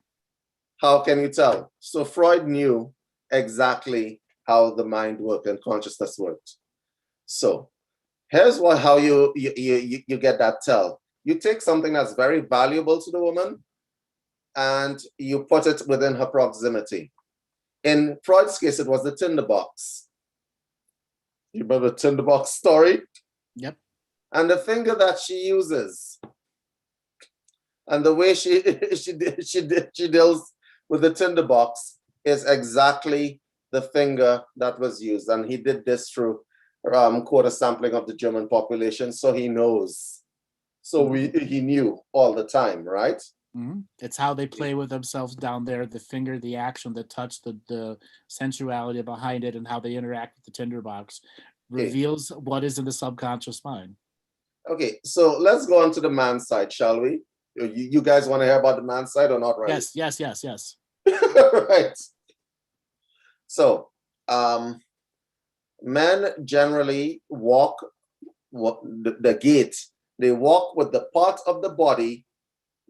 S7: How can you tell? So Freud knew exactly how the mind worked and consciousness worked. So here's how you get that tell. You take something that's very valuable to the woman and you put it within her proximity. In Freud's case, it was the tinderbox. You remember the tinderbox story?
S1: Yep.
S7: And the finger that she uses and the way she deals with the tinderbox is exactly the finger that was used. And he did this through quarter sampling of the German population, so he knows. So he knew all the time, right?
S1: It's how they play with themselves down there, the finger, the action, the touch, the sensuality behind it, and how they interact with the tinderbox reveals what is in the subconscious mind.
S7: Okay, so let's go on to the man's side, shall we? You guys want to hear about the man's side or not, right?
S1: Yes.
S7: Right. So men generally walk the gait. They walk with the part of the body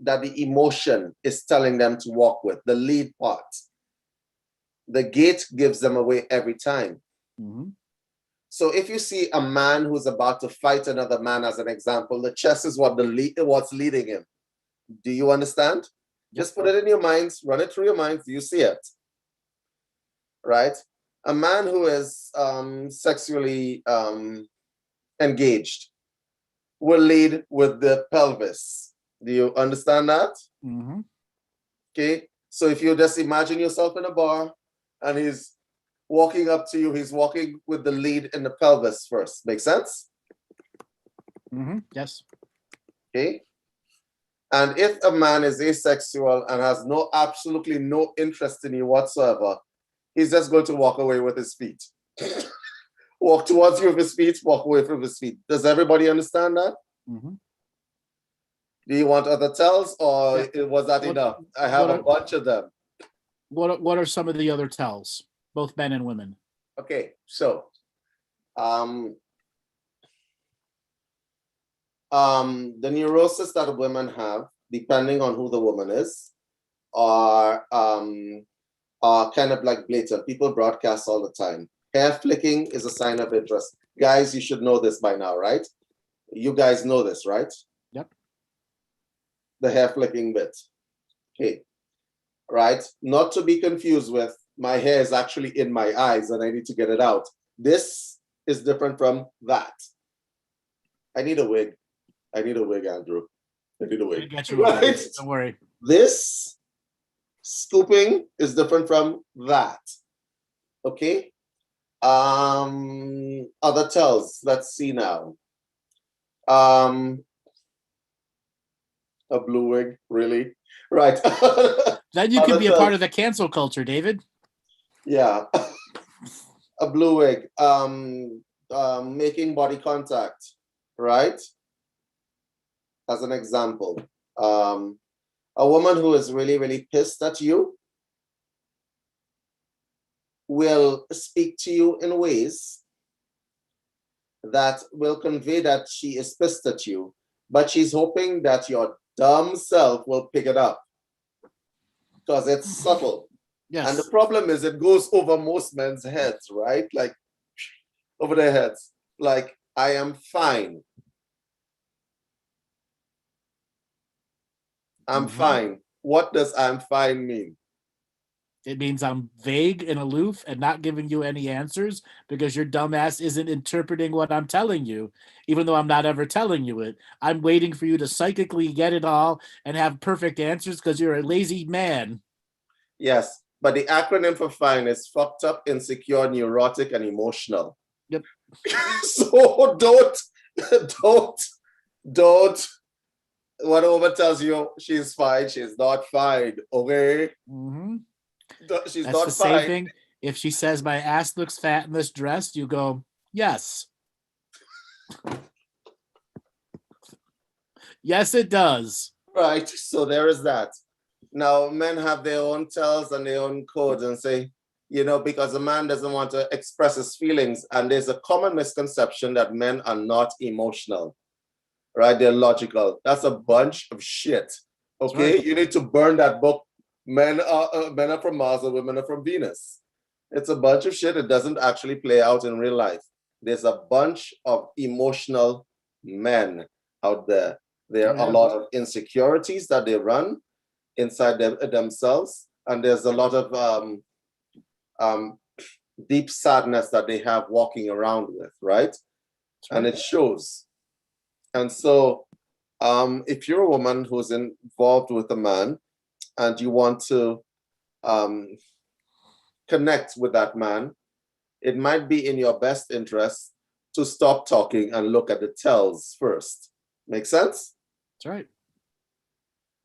S7: that the emotion is telling them to walk with, the lead part. The gait gives them away every time. So if you see a man who's about to fight another man, as an example, the chest is what's leading him. Do you understand? Just put it in your minds, run it through your minds. Do you see it? Right? A man who is sexually engaged will lead with the pelvis. Do you understand that? Okay. So if you just imagine yourself in a bar and he's walking up to you, he's walking with the lead in the pelvis first. Make sense?
S1: Yes.
S7: Okay. And if a man is asexual and has absolutely no interest in you whatsoever, he's just going to walk away with his feet. Walk towards you with his feet, walk away from his feet. Does everybody understand that? Do you want other tells, or was that enough? I have a bunch of them.
S1: What are some of the other tells, both men and women?
S7: Okay, so the neurosis that women have, depending on who the woman is, are kind of like blatant. People broadcast all the time. Hair flicking is a sign of interest. Guys, you should know this by now, right? You guys know this, right?
S1: Yep.
S7: The hair flicking bit. Okay. Right? Not to be confused with my hair is actually in my eyes and I need to get it out. This is different from that. I need a wig. Andrew. I need a wig.
S1: Right? Don't worry.
S7: This scooping is different from that. Okay? Other tells. Let's see now. A blue wig, really? Right.
S1: Then you can be a part of the cancel culture, David.
S7: Yeah. A blue wig. Making body contact, right? As an example. A woman who is really, really pissed at you will speak to you in ways that will convey that she is pissed at you, but she's hoping that your dumb self will pick it up because it's subtle.
S1: Yes.
S7: And the problem is it goes over most men's heads, right? Like over their heads. Like, I am fine. I'm fine. What does I'm fine mean?
S1: It means I'm vague and aloof and not giving you any answers because your dumbass isn't interpreting what I'm telling you, even though I'm not ever telling you it. I'm waiting for you to psychically get it all and have perfect answers because you're a lazy man.
S7: Yes, but the acronym for fine is fucked up, insecure, neurotic, and emotional.
S1: Yep.
S7: So don't. What a woman tells you she's fine, she's not fine. Okay.
S1: Mm-hmm.
S7: She's
S1: That's
S7: not
S1: the same
S7: fine.
S1: thing. If she says my ass looks fat in this dress, you go, yes. Yes, it does.
S7: Right. So there is that. Now, men have their own tells and their own codes and say, because a man doesn't want to express his feelings. And there's a common misconception that men are not emotional, right? They're logical. That's a bunch of shit. Okay. Right. You need to burn that book. Men are from Mars and women are from Venus. It's a bunch of shit. It doesn't actually play out in real life. There's a bunch of emotional men out there. There are a lot of insecurities that they run inside themselves. And there's a lot of deep sadness that they have walking around with, right? And it shows. And so if you're a woman who's involved with a man and you want to connect with that man, it might be in your best interest to stop talking and look at the tells first. Make sense?
S1: That's right.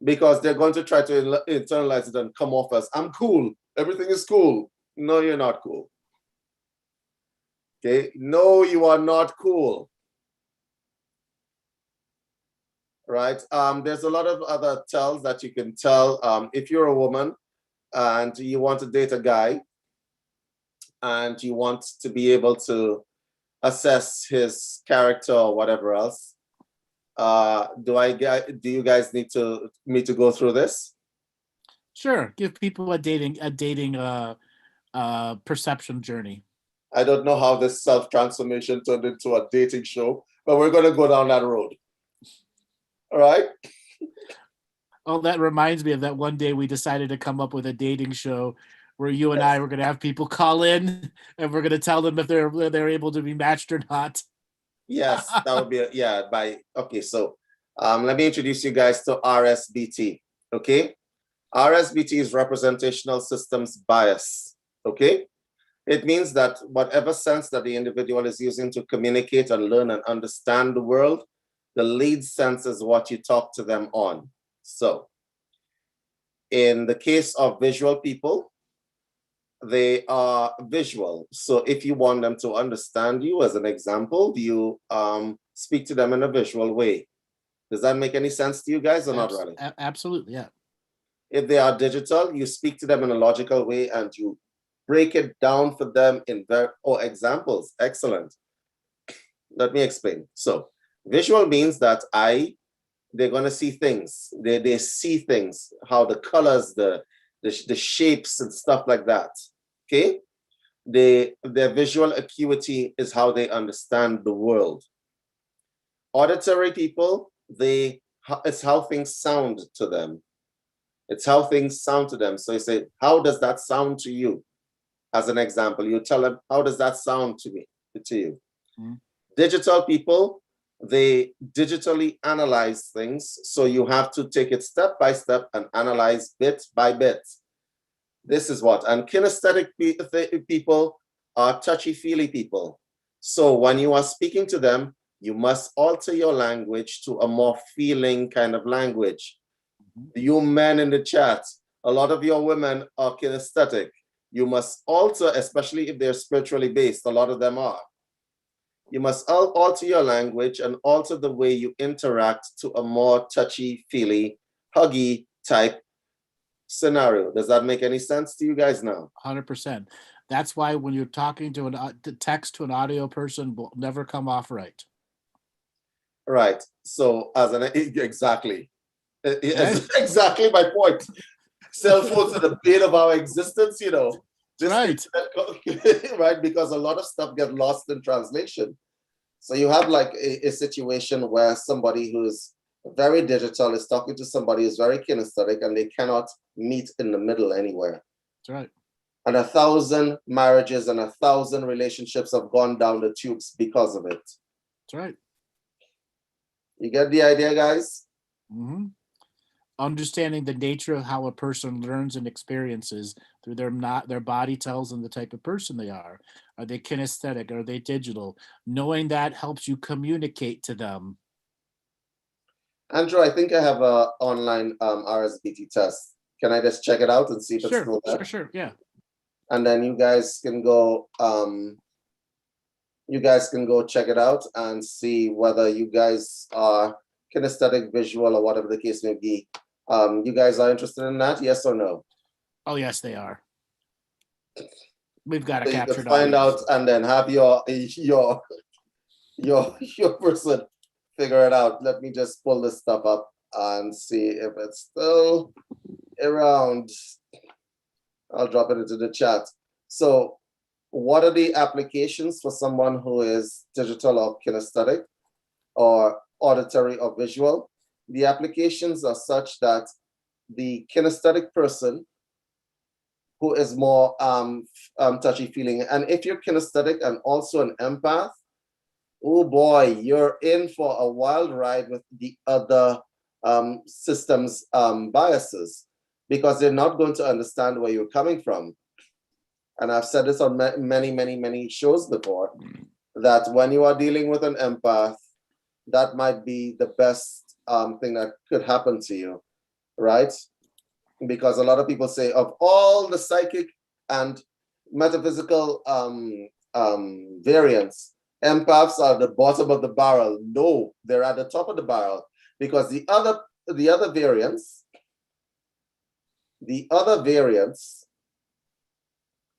S7: Because they're going to try to internalize it and come off as, I'm cool, everything is cool. No, you're not cool. Okay? No, you are not cool. Right? There's a lot of other tells that you can tell. If you're a woman and you want to date a guy and you want to be able to assess his character or whatever else, do you guys need me to go through this?
S1: Sure. Give people a dating perception journey.
S7: I don't know how this self-transformation turned into a dating show, but we're going to go down that road. All right.
S1: Oh, that reminds me of that one day we decided to come up with a dating show where you and I were going to have people call in and we're going to tell them if they're able to be matched or not.
S7: Yes, that would be okay. So let me introduce you guys to RSBT. Okay, RSBT is representational systems bias. Okay, it means that whatever sense that the individual is using to communicate and learn and understand the world, the lead sense is what you talk to them on. So in the case of visual people, they are visual. So if you want them to understand you, as an example, you speak to them in a visual way. Does that make any sense to you guys or not really?
S1: Absolutely, yeah.
S7: If they are digital, you speak to them in a logical way and you break it down for them in examples. Excellent. Let me explain. So visual means that they're going to see things. They see things, how the colors, the shapes and stuff like that. Okay? Their visual acuity is how they understand the world. Auditory people, it's how things sound to them. It's how things sound to them. So you say, how does that sound to you? As an example, you tell them, how does that sound to you? Mm-hmm. Digital people, they digitally analyze things. So you have to take it step by step and analyze bit by bit. This is what, and kinesthetic people are touchy-feely people. So when you are speaking to them, you must alter your language to a more feeling kind of language. Mm-hmm. You men in the chat, a lot of your women are kinesthetic. You must alter, especially if they're spiritually based, a lot of them are. You must alter your language and alter the way you interact to a more touchy-feely huggy type scenario. Does that make any sense to you guys now?
S1: 100%. That's why when you're talking to to text to an audio person will never come off right.
S7: Right. So exactly. Exactly my point. Cell phones are the bane of our existence, you know.
S1: Right.
S7: Right, because a lot of stuff get lost in translation. So you have like a situation where somebody who's very digital is talking to somebody who's very kinesthetic, and they cannot meet in the middle anywhere.
S1: That's right.
S7: And 1,000 marriages and 1,000 relationships have gone down the tubes because of it.
S1: That's right.
S7: You get the idea, guys?
S1: Mm-hmm. Understanding the nature of how a person learns and experiences through their body tells them the type of person they are. Are they kinesthetic? Are they digital? Knowing that helps you communicate to them.
S7: Andrew, I think I have a online RSBT test. Can I just check it out and see if it's still there?
S1: Sure, yeah.
S7: And then you guys can go check it out and see whether you guys are kinesthetic, visual, or whatever the case may be. You guys are interested in that? Yes or no?
S1: Oh, yes, they are. We've got to
S7: so
S1: capture
S7: you can find out and then have your person figure it out. Let me just pull this stuff up and see if it's still around. I'll drop it into the chat. So what are the applications for someone who is digital or kinesthetic or auditory or visual? The applications are such that the kinesthetic person who is more touchy-feeling, and if you're kinesthetic and also an empath, oh boy, you're in for a wild ride with the other systems biases, because they're not going to understand where you're coming from. And I've said this on many shows before, that when you are dealing with an empath, that might be the best thing that could happen to you, right? Because a lot of people say, of all the psychic and metaphysical variants, empaths are the bottom of the barrel. No, they're at the top of the barrel, because the other variants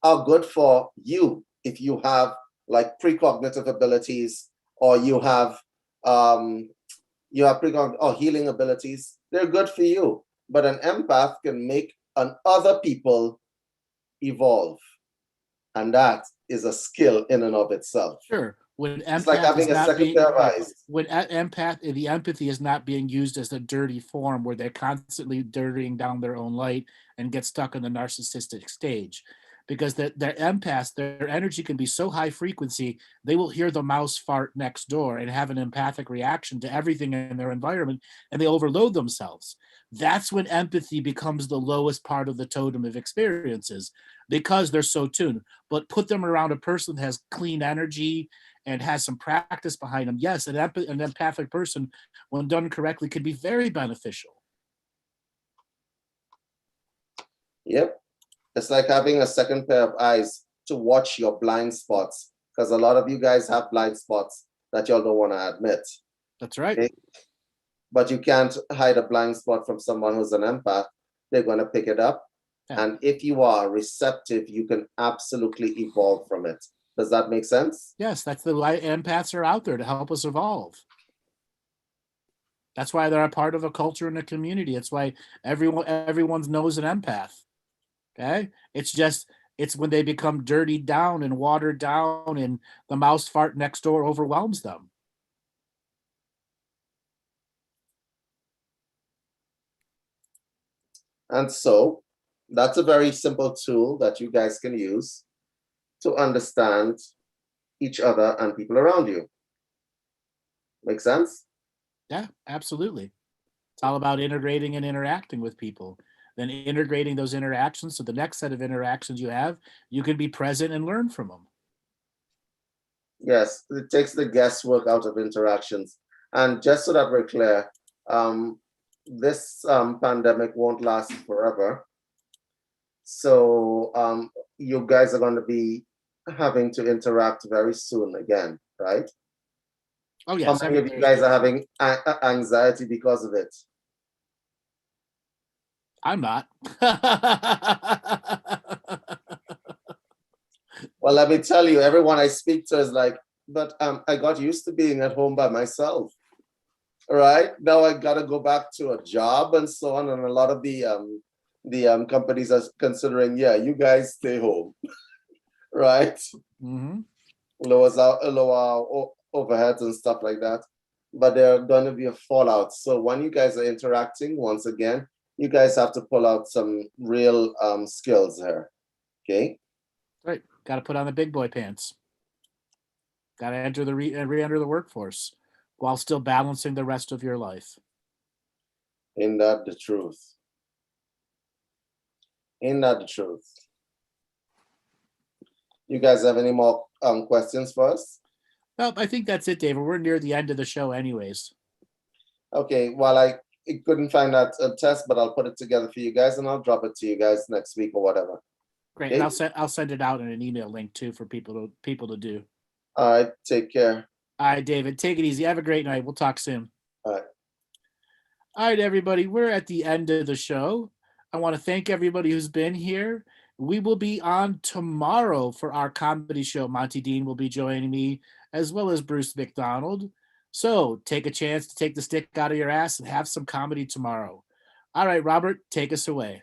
S7: are good for you if you have like precognitive abilities, or you have precognitive or healing abilities. They're good for you. But an empath can make other people evolve, and that is a skill in and of itself.
S1: Sure. When
S7: it's like having a second pair of eyes.
S1: When the empathy is not being used as a dirty form where they're constantly dirtying down their own light and get stuck in the narcissistic stage. Because their empaths, their energy can be so high frequency, they will hear the mouse fart next door and have an empathic reaction to everything in their environment, and they overload themselves. That's when empathy becomes the lowest part of the totem of experiences, because they're so tuned. But put them around a person that has clean energy and has some practice behind them. Yes, an empathic person, when done correctly, can be very beneficial.
S7: Yep. It's like having a second pair of eyes to watch your blind spots, because a lot of you guys have blind spots that y'all don't want to admit.
S1: That's right.
S7: Okay? But you can't hide a blind spot from someone who's an empath. They're going to pick it up. Yeah. And if you are receptive, you can absolutely evolve from it. Does that make sense?
S1: Yes, that's the why empaths are out there, to help us evolve. That's why they're a part of a culture and a community. It's why everyone knows an empath. Okay, it's when they become dirtied down and watered down, and the mouse fart next door overwhelms them.
S7: And so that's a very simple tool that you guys can use to understand each other and people around you. Make sense?
S1: Yeah, absolutely. It's all about integrating and interacting with people. Then integrating those interactions, so the next set of interactions you have, you can be present and learn from them.
S7: Yes, it takes the guesswork out of interactions. And just so that we're clear, this pandemic won't last forever. So you guys are going to be having to interact very soon again, right?
S1: Oh, yes.
S7: How many of you guys are having anxiety because of it?
S1: I'm not.
S7: Well, let me tell you, everyone I speak to is like, but I got used to being at home by myself. All right. Now I got to go back to a job and so on. And a lot of the companies are considering, yeah, you guys stay home, right?
S1: Mm-hmm.
S7: Lower overheads and stuff like that. But there are going to be a fallout. So when you guys are interacting, once again, you guys have to pull out some real skills here. Okay.
S1: Right. Got to put on the big boy pants. Got to enter the re-enter the workforce while still balancing the rest of your life.
S7: Ain't that the truth? Ain't that the truth? You guys have any more questions for us?
S1: Well, I think that's it, David. We're near the end of the show anyways.
S7: Okay, well, I couldn't find that test, but I'll put it together for you guys and I'll drop it to you guys next week or whatever.
S1: Great.
S7: Okay?
S1: And I'll send it out in an email link too for people to do.
S7: All right, take care.
S1: All right, David, take it easy. Have a great night. We'll talk soon.
S7: All right.
S1: All right, everybody. We're at the end of the show. I want to thank everybody who's been here. We will be on tomorrow for our comedy show. Monty Dean will be joining me, as well as Bruce McDonald. So take a chance to take the stick out of your ass and have some comedy tomorrow. All right, Robert, take us away.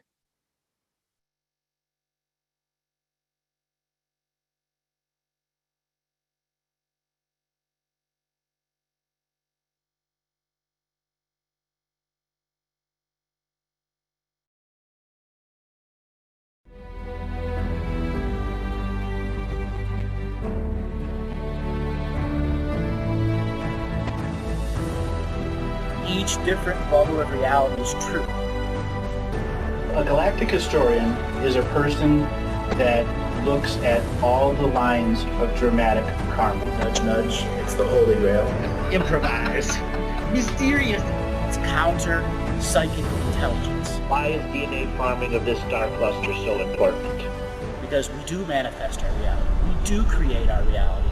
S8: Each different bubble of reality is true.
S9: A galactic historian is a person that looks at all the lines of dramatic karma.
S8: Nudge, nudge. It's the Holy Grail. Improvise. Mysterious. It's counter psychic intelligence.
S9: Why is DNA farming of this star cluster so important?
S8: Because we do manifest our reality. We do create our reality.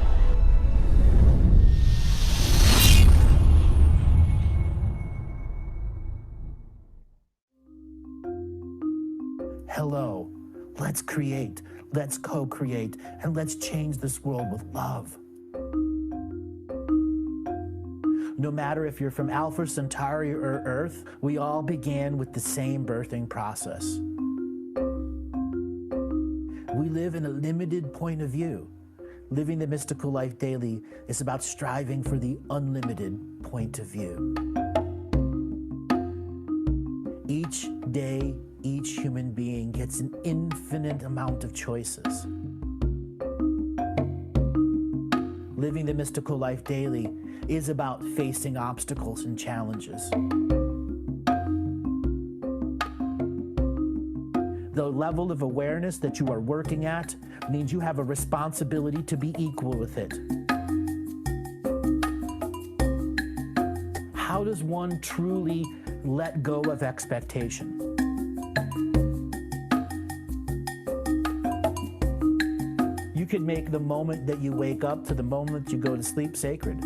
S10: Hello, let's create, let's co-create, and let's change this world with love. No matter if you're from Alpha Centauri or Earth, we all began with the same birthing process. We live in a limited point of view. Living the mystical life daily is about striving for the unlimited point of view. Each day, each human being gets an infinite amount of choices. Living the mystical life daily is about facing obstacles and challenges. The level of awareness that you are working at means you have a responsibility to be equal with it. How does one truly let go of expectation? You can make the moment that you wake up to the moment you go to sleep sacred.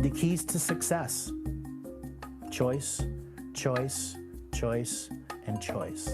S10: The keys to success: choice, choice, choice, and choice.